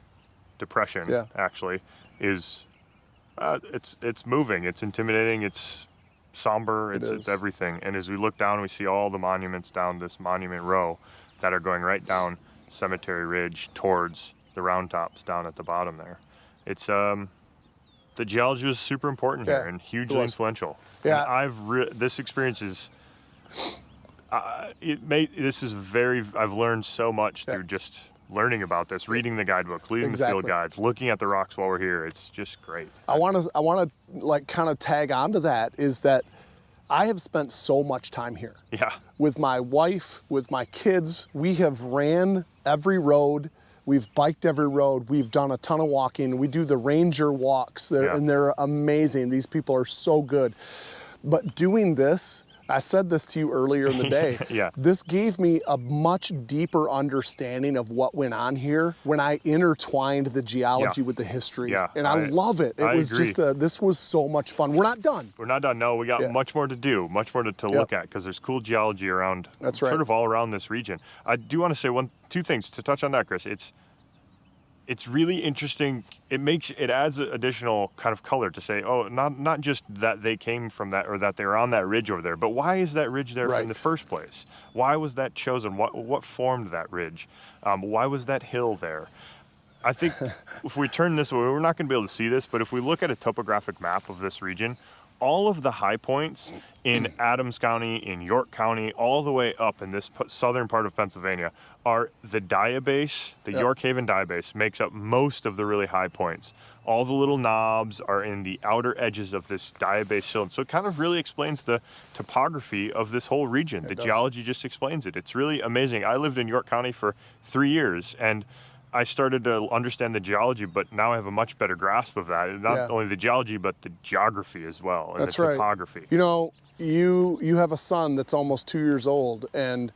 depression actually is it's moving, it's intimidating, it's somber, it's everything. And as we look down, we see all the monuments down this monument row that are going right down Cemetery Ridge towards the round tops down at the bottom there. It's the geology was super important here and hugely influential. Yeah, and this experience is I've learned so much through just learning about this, reading the guidebooks, reading the field guides, looking at the rocks while we're here. It's just great. I want to like kind of tag onto that is that I have spent so much time here. Yeah. With my wife, with my kids, we have ran every road. We've biked every road. We've done a ton of walking. We do the ranger walks there, and they're amazing. These people are so good. But doing this, I said this to you earlier in the day. This gave me a much deeper understanding of what went on here when I intertwined the geology with the history. And I love it. It was just, this was so much fun. We're not done. We're not done. No, we got much more to do, much more to look at, because there's cool geology around, sort of all around this region. I do want to say two things to touch on that, Chris. It's really interesting. It adds additional kind of color to say, oh, not just that they came from that or that they're on that ridge over there, but why is that ridge there in the first place? Why was that chosen? What formed that ridge? Why was that hill there? I think if we turn this way, we're not going to be able to see this, but if we look at a topographic map of this region, all of the high points in Adams County, in York County, all the way up in this southern part of Pennsylvania are the Diabase, the York Haven Diabase makes up most of the really high points. All the little knobs are in the outer edges of this Diabase shield. So it kind of really explains the topography of this whole region. The geology just explains it. It's really amazing. I lived in York County for 3 years, and I started to understand the geology, but now I have a much better grasp of that. Not only the geology, but the geography as well, and the topography. You know, you have a son that's almost 2 years old, and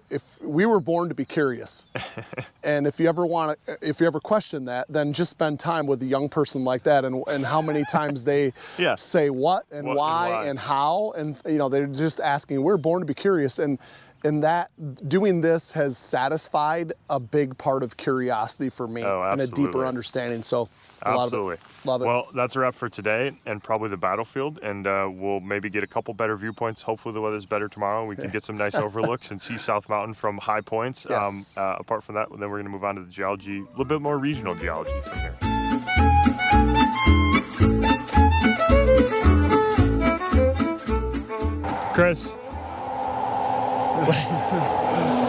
if we were born to be curious, and if you ever question that, then just spend time with a young person like that, and how many times they say what and why and how, and they're just asking. We're born to be curious, and that doing this has satisfied a big part of curiosity for me and a deeper understanding. So absolutely love it. Well, that's a wrap for today, and probably the battlefield, and we'll maybe get a couple better viewpoints. Hopefully the weather's better tomorrow and we can get some nice overlooks and see South Mountain from high points. Apart from that, then we're going to move on to the geology, a little bit more regional geology from here. Chris,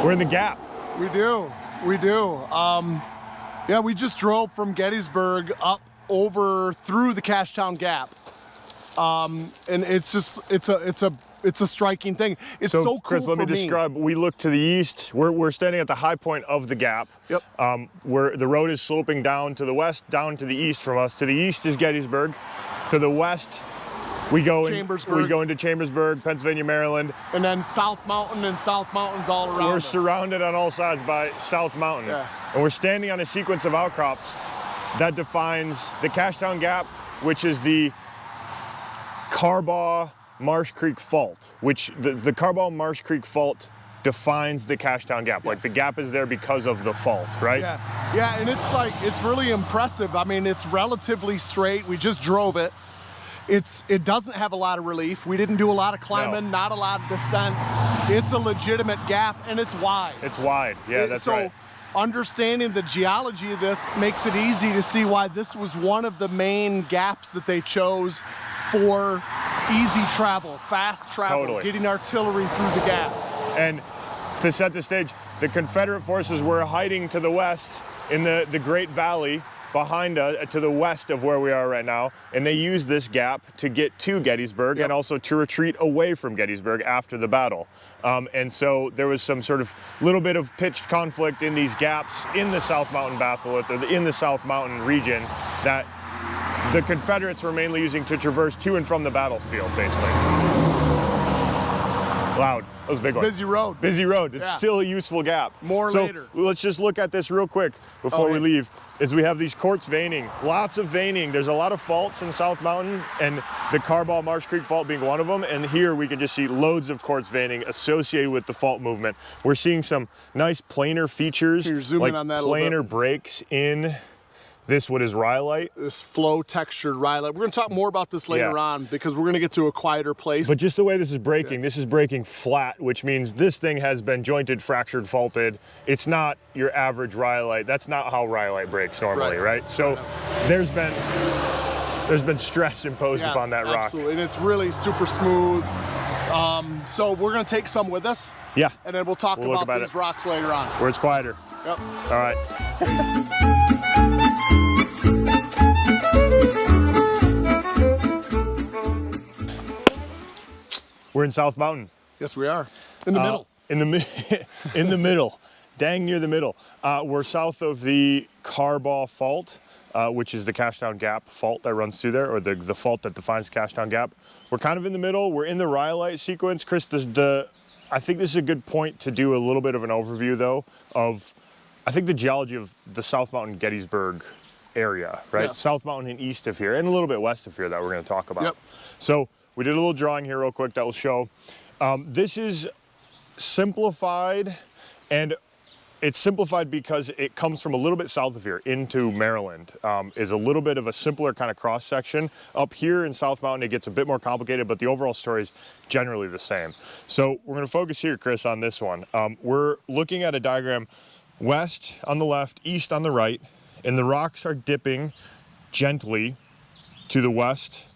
we're in the gap. We do. We just drove from Gettysburg up over through the Cashtown Gap, and it's a striking thing. It's so cool. Chris, let me describe. We look to the east. We're standing at the high point of the gap. Where the road is sloping down to the west, down to the east from us. To the east is Gettysburg. To the west, we go into Chambersburg, Pennsylvania, Maryland. And then South Mountain and South Mountains all around We're surrounded on all sides by South Mountain. And we're standing on a sequence of outcrops that defines the Cashtown Gap, which is the Carbaugh Marsh Creek Fault, which the Carbaugh Marsh Creek Fault defines the Cashtown Gap. Like the gap is there because of the fault, right? Yeah, and it's really impressive. I mean, it's relatively straight. We just drove it. It doesn't have a lot of relief. We didn't do a lot of climbing, not a lot of descent. It's a legitimate gap, and it's wide. It's wide, that's right. So understanding the geology of this makes it easy to see why this was one of the main gaps that they chose for easy travel, fast travel, getting artillery through the gap. And to set the stage, the Confederate forces were hiding to the west in the Great Valley behind us, to the west of where we are right now, and they used this gap to get to Gettysburg and also to retreat away from Gettysburg after the battle. And so there was some sort of little bit of pitched conflict in these gaps in the South Mountain Batholith, or in the South Mountain region, that the Confederates were mainly using to traverse to and from the battlefield, basically. Loud. That was a big one. Busy road. Busy road. It's still a useful gap. More later. Let's just look at this real quick before we leave. Is we have these quartz veining. Lots of veining. There's a lot of faults in South Mountain, and the Carbaugh Marsh Creek Fault being one of them. And here we can just see loads of quartz veining associated with the fault movement. We're seeing some nice planar features, like on that planar breaks in this, what is rhyolite? This flow textured rhyolite. We're going to talk more about this later on, because we're going to get to a quieter place. But just the way this is breaking, this is breaking flat, which means this thing has been jointed, fractured, faulted. It's not your average rhyolite. That's not how rhyolite breaks normally, right? So there's been stress imposed upon that rock. Absolutely, and it's really super smooth. So we're going to take some with us. Yeah. And then we'll talk about these rocks later on. Where it's quieter. Yep. All right. We're in South Mountain. Yes, we are. In the middle. In the middle. Dang near the middle. We're south of the Carbaugh Fault, which is the Cashdown Gap fault that runs through there, or the fault that defines Cashdown Gap. We're kind of in the middle. We're in the rhyolite sequence. Chris, I think this is a good point to do a little bit of an overview, though, of, I think, the geology of the South Mountain Gettysburg area, right? Yes. South Mountain and east of here, and a little bit west of here that we're going to talk about. Yep. So we did a little drawing here real quick that will show. This is simplified, and it's simplified because it comes from a little bit south of here into Maryland. Is a little bit of a simpler kind of cross section. Up here in South Mountain, it gets a bit more complicated, but the overall story is generally the same. So we're going to focus here, Chris, on this one. We're looking at a diagram west on the left, east on the right, and the rocks are dipping gently to the west.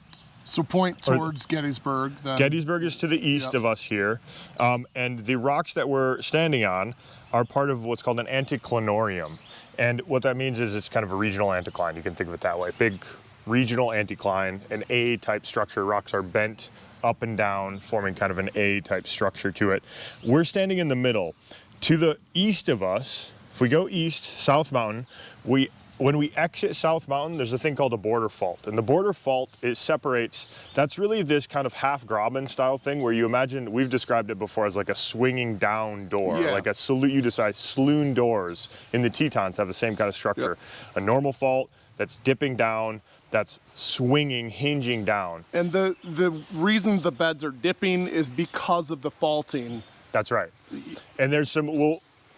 So point towards Gettysburg. Then. Gettysburg is to the east of us here, and the rocks that we're standing on are part of what's called an anticlinorium. And what that means is it's kind of a regional anticline. You can think of it that way. Big regional anticline, an A-type structure. Rocks are bent up and down, forming kind of an A-type structure to it. We're standing in the middle. To the east of us, if we go east, South Mountain, when we exit South Mountain, there's a thing called a border fault. And the border fault, it separates, that's really this kind of half Graben style thing where you imagine, we've described it before as like a swinging down door, like a saloon doors in the Tetons have the same kind of structure. Yep. A normal fault that's dipping down, that's swinging, hinging down. And the reason the beds are dipping is because of the faulting. That's right. And there's some,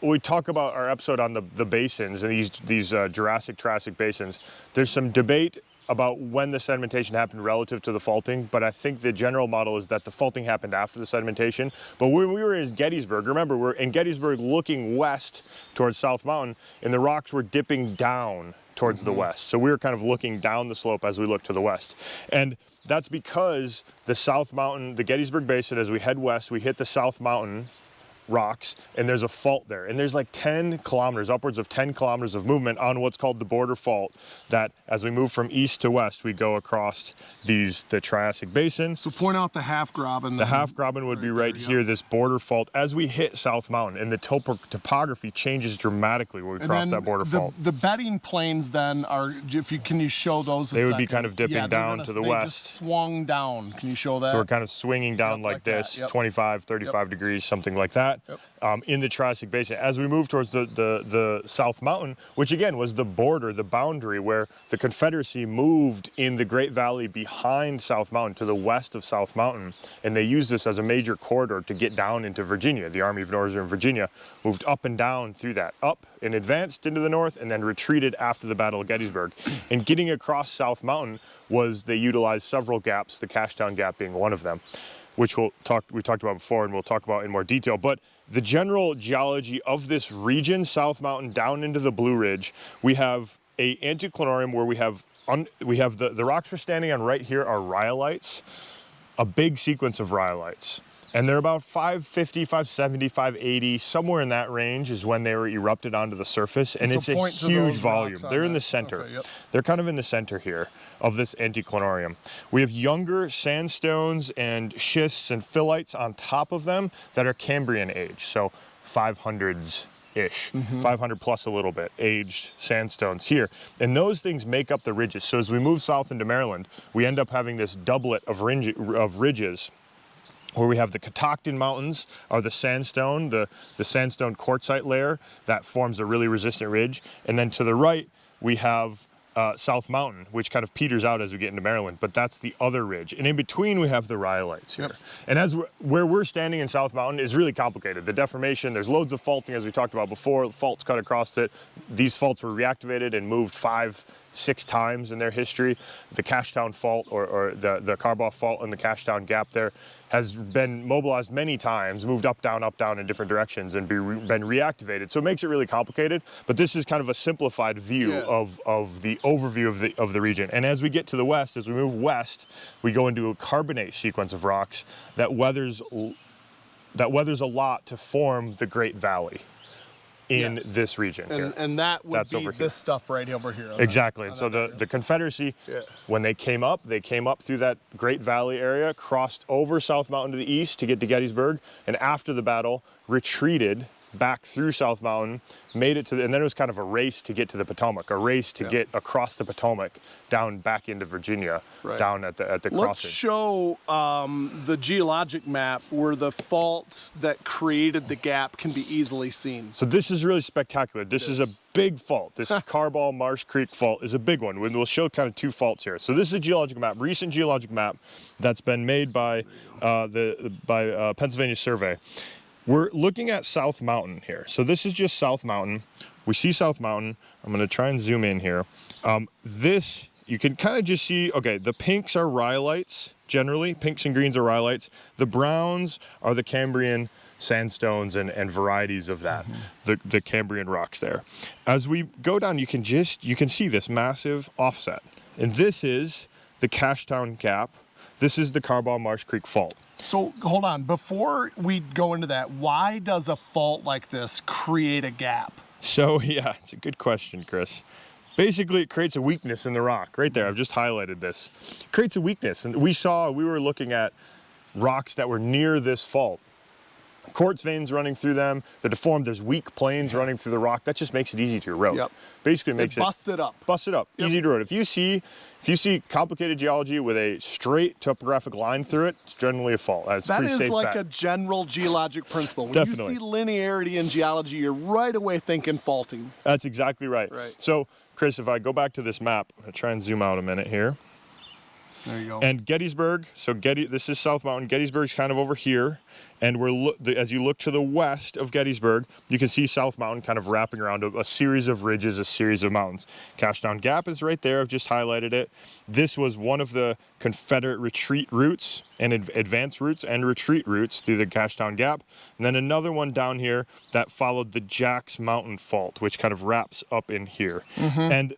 we talk about our episode on the basins and these Jurassic-Triassic basins. There's some debate about when the sedimentation happened relative to the faulting, but I think the general model is that the faulting happened after the sedimentation. But when we were in Gettysburg, remember, we're in Gettysburg looking west towards South Mountain, and the rocks were dipping down towards the west. So we were kind of looking down the slope as we look to the west. And that's because the South Mountain, the Gettysburg Basin, as we head west, we hit the South Mountain rocks, and there's a fault there, and there's like 10 kilometers, upwards of 10 kilometers of movement on what's called the border fault, that as we move from east to west, we go across the Triassic Basin. So point out the half Graben. The half Graben would be right here, this border fault, as we hit South Mountain, and the topography changes dramatically when we cross that border fault. The bedding planes then are, can you show those They would be kind of dipping down to the west. Just swung down. Can you show that? So we're kind of swinging down like this, 25, 35 degrees, something like that. In the Triassic Basin. As we move towards the South Mountain, which again was the border, the boundary where the Confederacy moved in the Great Valley behind South Mountain to the west of South Mountain, and they used this as a major corridor to get down into Virginia. The Army of Northern Virginia moved up and down through that, up and advanced into the north, and then retreated after the Battle of Gettysburg. And getting across South Mountain they utilized several gaps, the Cashdown Gap being one of them, which we talked about before and we'll talk about in more detail. But the general geology of this region, South Mountain down into the Blue Ridge, we have a anticlinorium where we have the rocks we're standing on right here are rhyolites, a big sequence of rhyolites. And they're about 550, 570, 580, somewhere in that range is when they were erupted onto the surface. And it's a huge volume. They're in the center. Okay, yep. They're kind of in the center here of this anticlinorium. We have younger sandstones and schists and phyllites on top of them that are Cambrian age, so 500s-ish, 500 plus a little bit, aged sandstones here. And those things make up the ridges. So as we move south into Maryland, we end up having this doublet of ridges where we have the Catoctin Mountains, or the sandstone, the sandstone quartzite layer that forms a really resistant ridge. And then to the right, we have South Mountain, which kind of peters out as we get into Maryland, but that's the other ridge. And in between, we have the rhyolites here. And where we're standing in South Mountain is really complicated. The deformation, there's loads of faulting, as we talked about before. Faults cut across it. These faults were reactivated and moved 5-6 times in their history. The Cashdown Fault, or the Carbaugh Fault and the Cashdown Gap there, has been mobilized many times, moved up, down in different directions, and been reactivated. So it makes it really complicated, but this is kind of a simplified view of the overview of the region. And as we get to the west, as we move west, we go into a carbonate sequence of rocks that weathers a lot to form the Great Valley in Yes. this region here. And that would That's be over here. this stuff right over here. on Exactly. that- And so on that the area. Confederacy, Yeah. when they came up through that Great Valley area, crossed over South Mountain to the east to get to Gettysburg, and after the battle, retreated back through South Mountain, made it to and then it was kind of a race to get to the Potomac, a race to get across the Potomac down back into Virginia, Right. down at the Let's crossing. show the geologic map where the faults that created the gap can be easily seen. So this is really spectacular. This is a big fault. This Carball Marsh Creek fault is a big one. We'll show kind of two faults here. So this is a geologic map, recent geologic map that's been made by Pennsylvania Survey. We're looking at South Mountain here. So this is just South Mountain. We see South Mountain. I'm going to try and zoom in here. This, you can kind of just see, okay, the pinks are rhyolites, generally. Pinks and greens are rhyolites. The browns are the Cambrian sandstones and varieties of that, the Cambrian rocks there. As we go down, you can see this massive offset. And this is the Cashtown Gap. This is the Carball Marsh Creek Fault. So hold on, before we go into that, why does a fault like this create a gap? So yeah, it's a good question, Chris. Basically, it creates a weakness in the rock. Right there, I've just highlighted this. It creates a weakness. And we were looking at rocks that were near this fault. Quartz veins running through them, they're deformed, there's weak planes running through the rock. That just makes it easy to erode. Yep. Basically makes it Bust it up. Yep. easy to erode. If you see complicated geology with a straight topographic line through it, it's generally a fault. That's a That pretty is safe like bet. a general geologic principle. When Definitely. you see linearity in geology, you're right away thinking faulting. That's exactly right. Right. So, Chris, if I go back to this map, I'm going to try and zoom out a minute here. There you go. And Gettysburg, this is South Mountain. Gettysburg's kind of over here. And as you look to the west of Gettysburg, you can see South Mountain kind of wrapping around a series of ridges, a series of mountains. Cashtown Gap is right there. I've just highlighted it. This was one of the Confederate retreat routes and advance routes and retreat routes through the Cashtown Gap. And then another one down here that followed the Jacks Mountain Fault, which kind of wraps up in here. And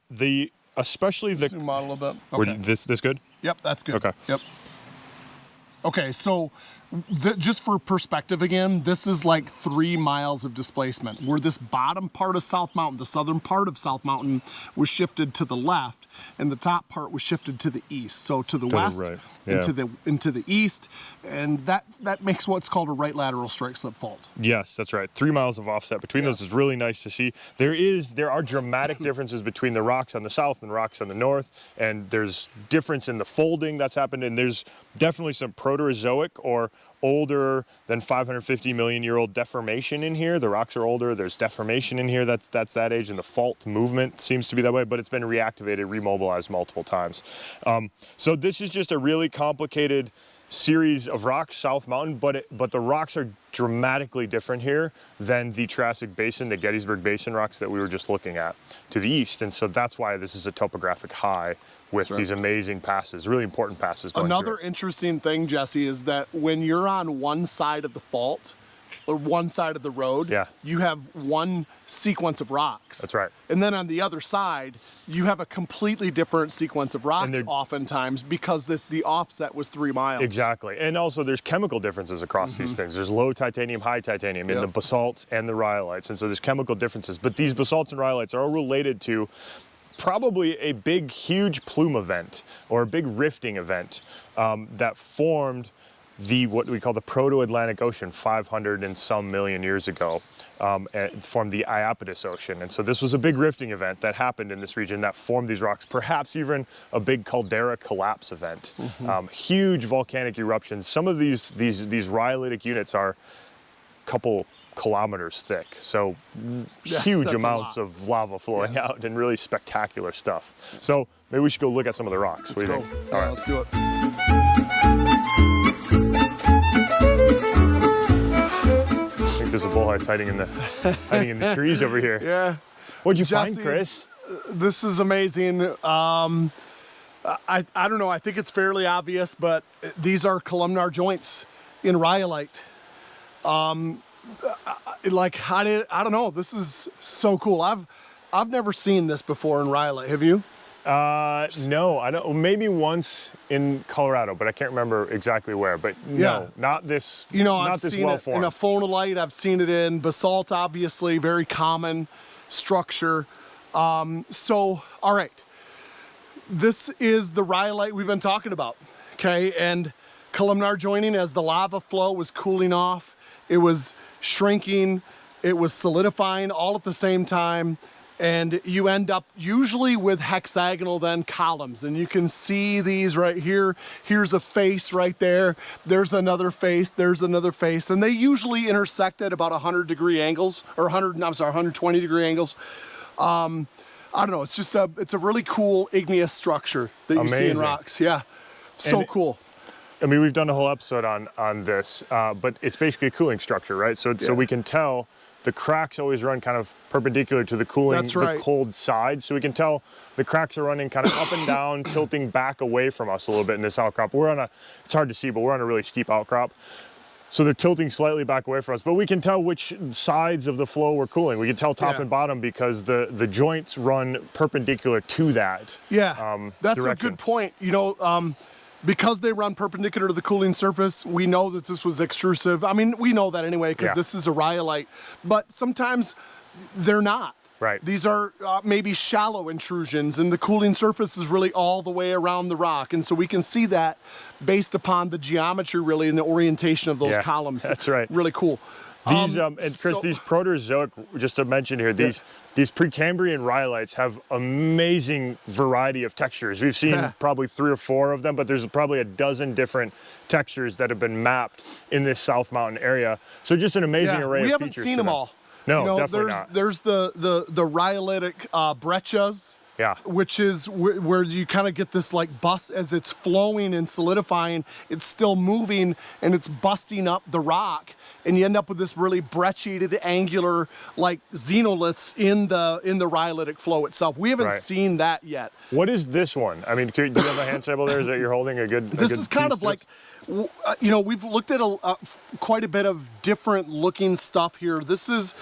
especially the... Zoom out a little bit. Okay. This good? Yep, that's good. Okay. Yep. Okay, so just for perspective again, this is like 3 miles of displacement. Where this bottom part of South Mountain, the southern part of South Mountain, was shifted to the left, and the top part was shifted to the east. So to the west, right. into the east, and that makes what's called a right lateral strike slip fault. Yes, that's right. 3 miles of offset between those is really nice to see. There are dramatic differences between the rocks on the south and the rocks on the north, and there's difference in the folding that's happened, and there's definitely some Proterozoic or older than 550 million year old deformation in here. The rocks are older. There's deformation in here that's that age, and the fault movement seems to be that way, but it's been reactivated, remobilized multiple times. So this is just a really complicated series of rocks, South Mountain, but the rocks are dramatically different here than the Triassic Basin, the Gettysburg Basin rocks that we were just looking at to the east. And so that's why this is a topographic high with these amazing passes, really important passes going Another through it. interesting thing, Jesse, is that when you're on one side of the fault or one side of the road, you have one sequence of rocks. That's right. And then on the other side, you have a completely different sequence of rocks oftentimes because the offset was 3 miles. Exactly. And also there's chemical differences across these things. There's low titanium, high titanium in the basalts and the rhyolites. And so there's chemical differences. But these basalts and rhyolites are all related to probably a big, huge plume event or a big rifting event that formed what we call the Proto-Atlantic Ocean 500 and some million years ago, and formed the Iapetus Ocean. And so this was a big rifting event that happened in this region that formed these rocks, perhaps even a big caldera collapse event. Huge volcanic eruptions. Some of these rhyolitic units are a couple kilometers thick. So huge amounts of lava flowing out and really spectacular stuff. So maybe we should go look at some of the rocks. What do you think? All right, let's do it. I think there's a bullhead hiding in the trees over here. Yeah. What'd you Jesse, find, Chris? This is amazing. I don't know. I think it's fairly obvious, but these are columnar joints in rhyolite. I don't know. This is so cool. I've never seen this before in rhyolite. Have you? No, I don't. Maybe once in Colorado, but I can't remember exactly where. But no, not this. Not I've this seen well it in formed. a phonolite. I've seen it in basalt, obviously, very common structure. So, all right. This is the rhyolite we've been talking about, okay? And columnar joining as the lava flow was cooling off. It was shrinking. It was solidifying all at the same time. And you end up usually with hexagonal then columns. And you can see these right here. Here's a face right there. There's another face. There's another face. And they usually intersect at about 100-degree angles, or 120-degree angles. I don't know. It's just it's a really cool igneous structure that you see in rocks. Yeah, so cool. I mean, we've done a whole episode on this, but it's basically a cooling structure, right? So we can tell the cracks always run kind of perpendicular to the cooling, the cold side. So we can tell the cracks are running kind of up and down, tilting back away from us a little bit in this outcrop. It's hard to see, but we're on a really steep outcrop. So they're tilting slightly back away from us, but we can tell which sides of the flow we're cooling. We can tell top and bottom because the joints run perpendicular to that. Yeah, that's direction. A good point. You know, because they run perpendicular to the cooling surface, we know that this was extrusive. I mean, we know that anyway because this is a rhyolite, but sometimes they're not. Right. These are maybe shallow intrusions, and the cooling surface is really all the way around the rock. And so we can see that based upon the geometry, really, and the orientation of those columns. That's right. Really cool. These, and Chris, these Proterozoic, just to mention here, these Precambrian rhyolites have amazing variety of textures. We've seen probably 3 or 4 of them, but there's probably a dozen different textures that have been mapped in this South Mountain area. So just an amazing array of features. We haven't seen them all. No, definitely not. There's the rhyolitic breccias, which is where you kind of get this like bust as it's flowing and solidifying. It's still moving and it's busting up the rock, and you end up with this really brecciated, angular, like xenoliths in the rhyolitic flow itself. We haven't seen that yet. What is this one? I mean, do you have a hand sample there? Is that you're holding a good? This is kind of like. You know, we've looked at quite a bit of different looking stuff here. This is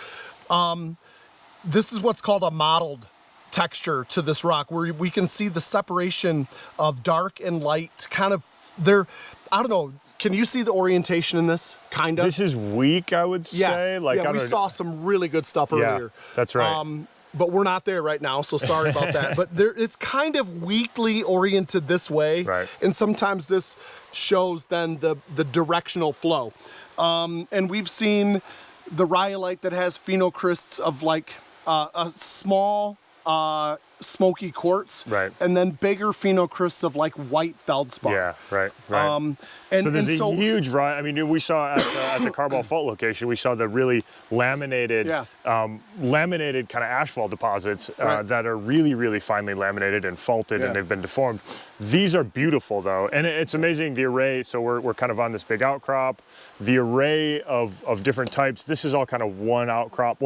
what's called a mottled texture to this rock, where we can see the separation of dark and light. Kind of I don't know. Can you see the orientation in this? Kind of. This is weak, I would say. We saw some really good stuff earlier. That's right. But we're not there right now, so sorry about that. But it's kind of weakly oriented this way. Right. And sometimes this shows then the directional flow. And we've seen the rhyolite that has phenocrysts of like a small smoky quartz, and then bigger phenocrysts of like white feldspar. Yeah, right. And so there's a huge I mean, we saw at the Carball Fault location, we saw the really laminated kind of asphalt deposits that are really, really finely laminated and faulted, and they've been deformed. These are beautiful though, and it's amazing the array. So we're kind of on this big outcrop, the array of different types. This is all kind of one outcrop.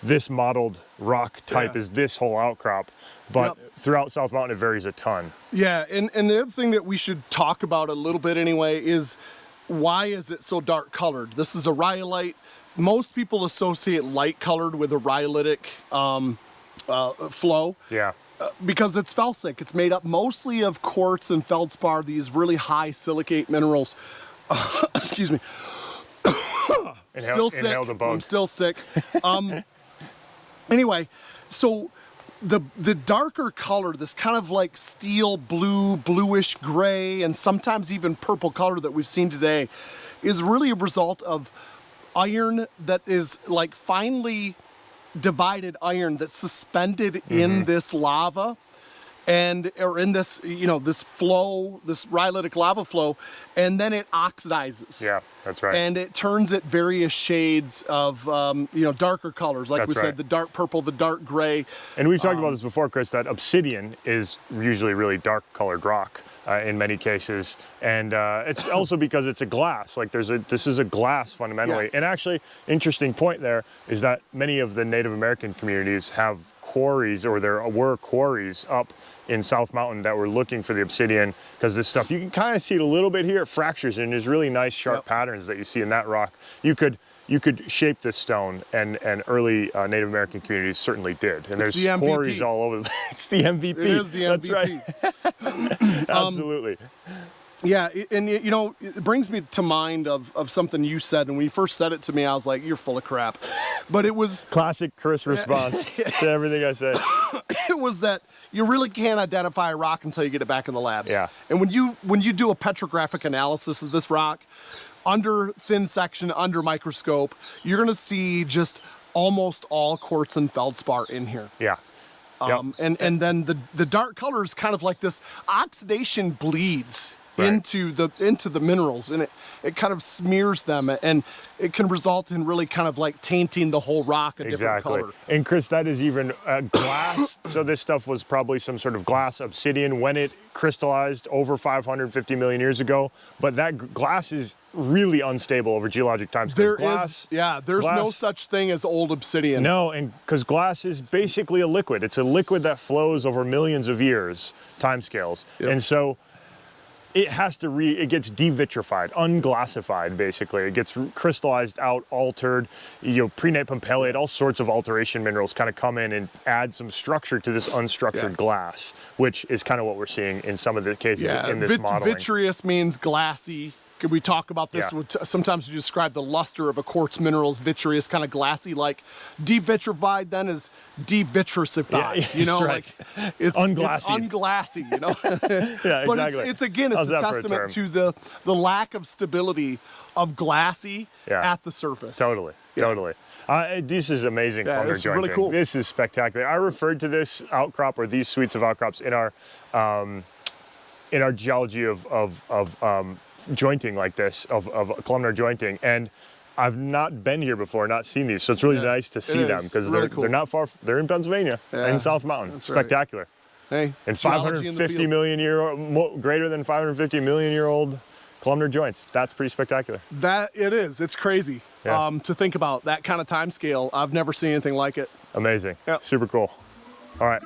This mottled rock type is this whole outcrop, but throughout South Mountain it varies a ton. Yeah, and the other thing that we should talk about a little bit anyway is why is it so dark colored? This is a rhyolite. Most people associate light colored with a rhyolitic flow. Yeah. Because it's felsic. It's made up mostly of quartz and feldspar, these really high silicate minerals. Excuse me. Still sick. I'm still sick. Anyway, so the darker color, this kind of like steel blue, bluish gray, and sometimes even purple color that we've seen today is really a result of iron that is like finely divided iron that's suspended in this lava or in this, this flow, this rhyolitic lava flow, and then it oxidizes. Yeah, that's right. And it turns it various shades of, darker colors. Like we said, the dark purple, the dark gray. And we've talked about this before, Chris, that obsidian is usually really dark colored rock in many cases. And it's also because it's a glass. Like this is a glass fundamentally. And actually, interesting point there is that many of the Native American communities have quarries, or there were quarries up in South Mountain that were looking for the obsidian, because this stuff, you can kind of see it a little bit here, it fractures, and there's really nice sharp patterns that you see in that rock. You could shape this stone, and early Native American communities certainly did. And there's quarries all over. It's the MVP. It is the MVP. That's right. Absolutely. Yeah, and you know, it brings me to mind of something you said, and when you first said it to me, I was like, "You're full of crap," but it was classic Chris response to everything I said. It was that you really can't identify a rock until you get it back in the lab. Yeah. And when you do a petrographic analysis of this rock, under thin section, under microscope, you're gonna see just almost all quartz and feldspar in here. Yeah. And then the dark color is kind of like this oxidation bleeds into the minerals, and it kind of smears them, and it can result in really kind of like tainting the whole rock a different color. And Chris, that is even glass. So this stuff was probably some sort of glass obsidian when it crystallized over 550 million years ago. But that glass is really unstable over geologic times. There's no such thing as old obsidian. No, and because glass is basically a liquid. It's a liquid that flows over millions of years, timescales. Yep. And so it has to it gets devitrified, unglassified, basically. It gets crystallized out, altered, prenate pumpellate, all sorts of alteration minerals kind of come in and add some structure to this unstructured glass, which is kind of what we're seeing in some of the cases in this modeling. Vitreous means glassy. Could we talk about this? Yeah. Sometimes we describe the luster of a quartz mineral as vitreous, kind of glassy. Like devitrified then is devitricified. Yeah, right. Like it's unglassy. Yeah, but exactly. it's a testament to the lack of stability of glassy at the surface. Totally. This is amazing. Yeah, it's really cool. This is spectacular. I referred to this outcrop, or these suites of outcrops, in our geology of jointing like this, of columnar jointing, and I've not been here before, not seen these, so it's really nice to see them, because really cool. they're not far. They're in Pennsylvania, in South Mountain. That's spectacular. Right. Hey, and 550 million greater than 550 million year old columnar joints. That's pretty spectacular. That it is. It's crazy to think about that kind of time scale. I've never seen anything like it. Amazing. Yep. Super cool. All right.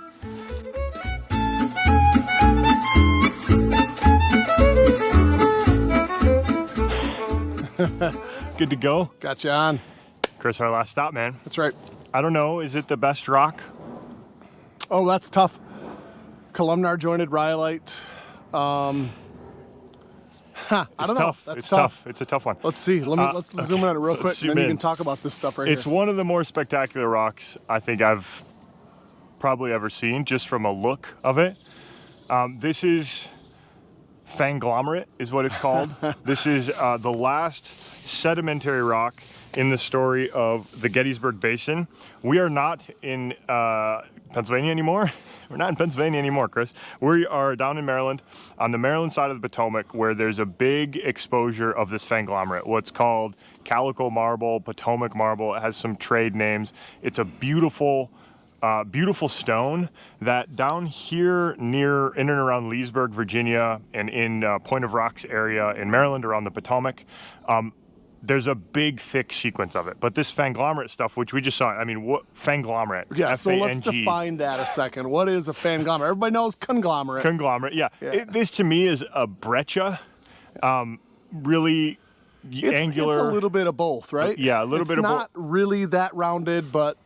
Good to go. Got you on. Chris, our last stop, man. That's right. I don't know. Is it the best rock? Oh, that's tough. Columnar jointed rhyolite. I don't know. That's tough. It's a tough one. Let's see. Let's zoom in on it real quick, and then you can talk about this stuff right here. It's one of the more spectacular rocks I think I've probably ever seen, just from a look of it. This is fanglomerate, is what it's called. This is the last sedimentary rock in the story of the Gettysburg Basin. We are not in Pennsylvania anymore. We're not in Pennsylvania anymore, Chris. We are down in Maryland, on the Maryland side of the Potomac, where there's a big exposure of this fanglomerate, what's called Calico marble, Potomac marble. It has some trade names. It's a beautiful stone that down here near, in and around Leesburg, Virginia, and in Point of Rocks area in Maryland around the Potomac, there's a big, thick sequence of it. But this fanglomerate stuff, which we just saw, I mean, what fanglomerate? Yeah, so let's define that a second. What is a fanglomerate? Everybody knows conglomerate. Conglomerate, yeah. This to me is a breccia, really angular. It's a little bit of both, right? Yeah, a little bit of both. It's not really that rounded, but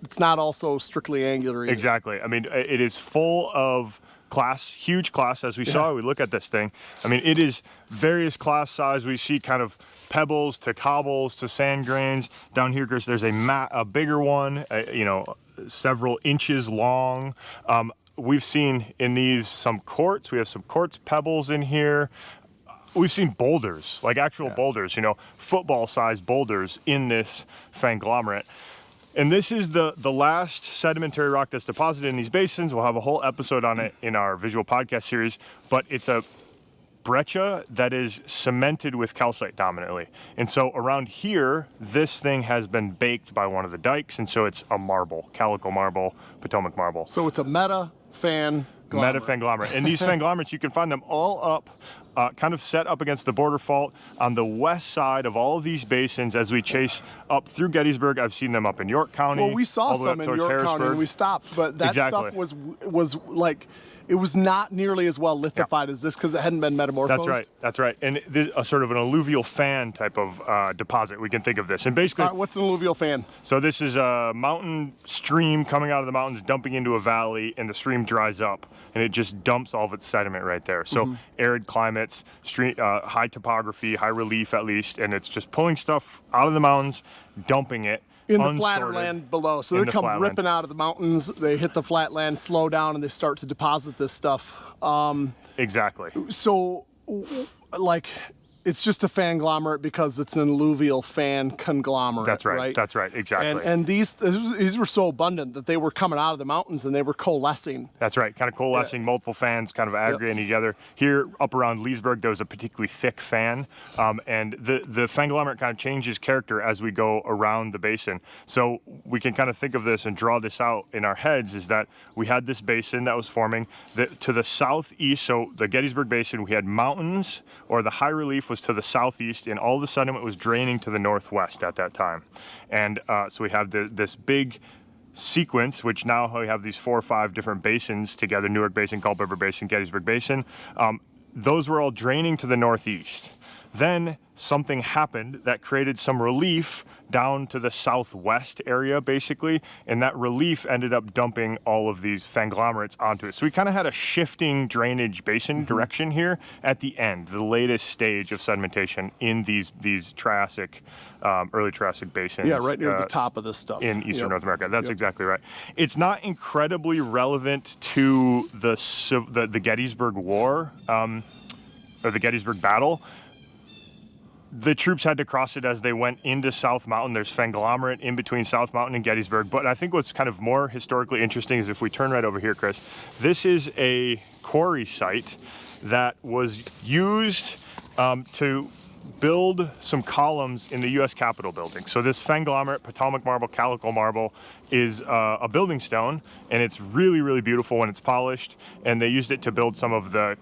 it's not also strictly angular either. Exactly. I mean, it is full of class, huge class, as we saw. We look at this thing. I mean, it is various class size. We see kind of pebbles to cobbles to sand grains. Down here, Chris, there's a bigger one, several inches long. We've seen in these some quartz. We have some quartz pebbles in here. We've seen boulders, like actual boulders, football-sized boulders in this fanglomerate. And this is the last sedimentary rock that's deposited in these basins. We'll have a whole episode on it in our visual podcast series, but it's a breccia that is cemented with calcite dominantly. And so around here, this thing has been baked by one of the dikes, and so it's a marble, Calico marble, Potomac marble. So it's a metafanglomerate. And these fanglomerates, you can find them all up kind of set up against the border fault on the west side of all of these basins as we chase up through Gettysburg. I've seen them up in York County. Well, we saw all the way some up in towards York County Harrisburg. and we stopped, but that Exactly. stuff was like, it was not nearly as well lithified as this because it hadn't been metamorphosed. That's right. And this, a sort of an alluvial fan type of deposit, we can think of this. And basically, All right, what's an alluvial fan? so this is a mountain stream coming out of the mountains, dumping into a valley, and the stream dries up, and it just dumps all of its sediment right there. So arid climates, high topography, high relief at least, and it's just pulling stuff out of the mountains, dumping it. In the flatter land below. So they come ripping out of the mountains, they hit the flat land, slow down, and they start to deposit this stuff. Exactly. So, like, it's just a fanglomerate because it's an alluvial fan conglomerate. That's right. That's right. Exactly. And these were so abundant that they were coming out of the mountains and they were coalescing. That's right. Kind of coalescing, multiple fans kind of aggregating together. Here up around Leesburg, there was a particularly thick fan. And the fanglomerate kind of changes character as we go around the basin. So we can kind of think of this and draw this out in our heads is that we had this basin that was forming. To the southeast, so the Gettysburg Basin, we had mountains, or the high relief was to the southeast, and all the sediment was draining to the northwest at that time. And so we have this big sequence, which now we have these 4 or 5 different basins together: Newark Basin, Gulf River Basin, Gettysburg Basin. Those were all draining to the northeast. Then something happened that created some relief down to the southwest area, basically, and that relief ended up dumping all of these fanglomerates onto it. So we kind of had a shifting drainage basin direction here at the end, the latest stage of sedimentation in these Triassic, early Triassic basins. Yeah, right near the top of this stuff. In eastern North America. That's exactly right. It's not incredibly relevant to the Gettysburg War, or the Gettysburg Battle. The troops had to cross it as they went into South Mountain. There's fanglomerate in between South Mountain and Gettysburg. But I think what's kind of more historically interesting is if we turn right over here, Chris, this is a quarry site that was used to build some columns in the U.S. Capitol building. So this fanglomerate, Potomac marble, calico marble, is a building stone, and it's really, really beautiful when it's polished. And they used it to build some of the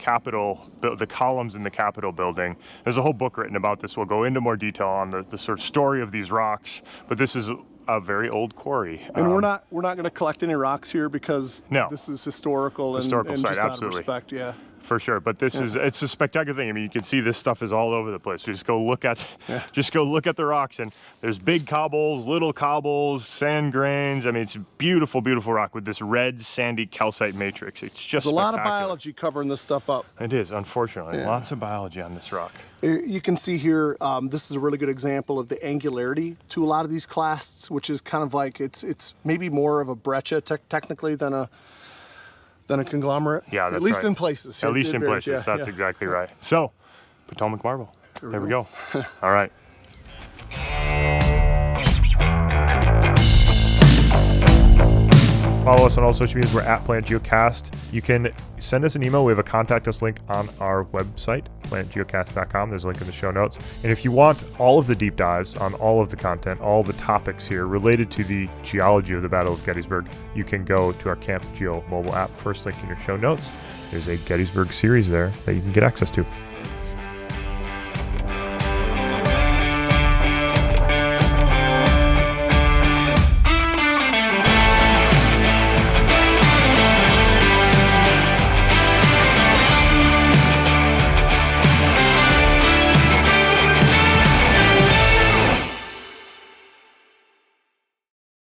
the columns in the Capitol building. There's a whole book written about this. We'll go into more detail on the sort of story of these rocks, but this is a very old quarry. And we're not going to collect any rocks here because No. this is historical Site, just out of absolutely. respect, yeah. For sure, but it's a spectacular thing. I mean, you can see this stuff is all over the place. You just go look at the rocks, and there's big cobbles, little cobbles, sand grains. I mean, it's a beautiful, beautiful rock with this red sandy calcite matrix. It's just There's a lot of biology covering this stuff up. It is, unfortunately, lots of biology on this rock. You can see here, this is a really good example of the angularity to a lot of these clasts, which is kind of like it's maybe more of a breccia technically than a conglomerate. Yeah, that's at least right. in places. At least in varies, places. yeah, That's yeah. exactly right. So, Potomac marble. There we go. All right. Follow us on all social medias. We're at PlanetGeoCast. You can send us an email. We have a contact us link on our website, planetgeocast.com. There's a link in the show notes. And if you want all of the deep dives on all of the content, all the topics here related to the geology of the Battle of Gettysburg, you can go to our Camp Geo mobile app. First link in your show notes. There's a Gettysburg series there that you can get access to.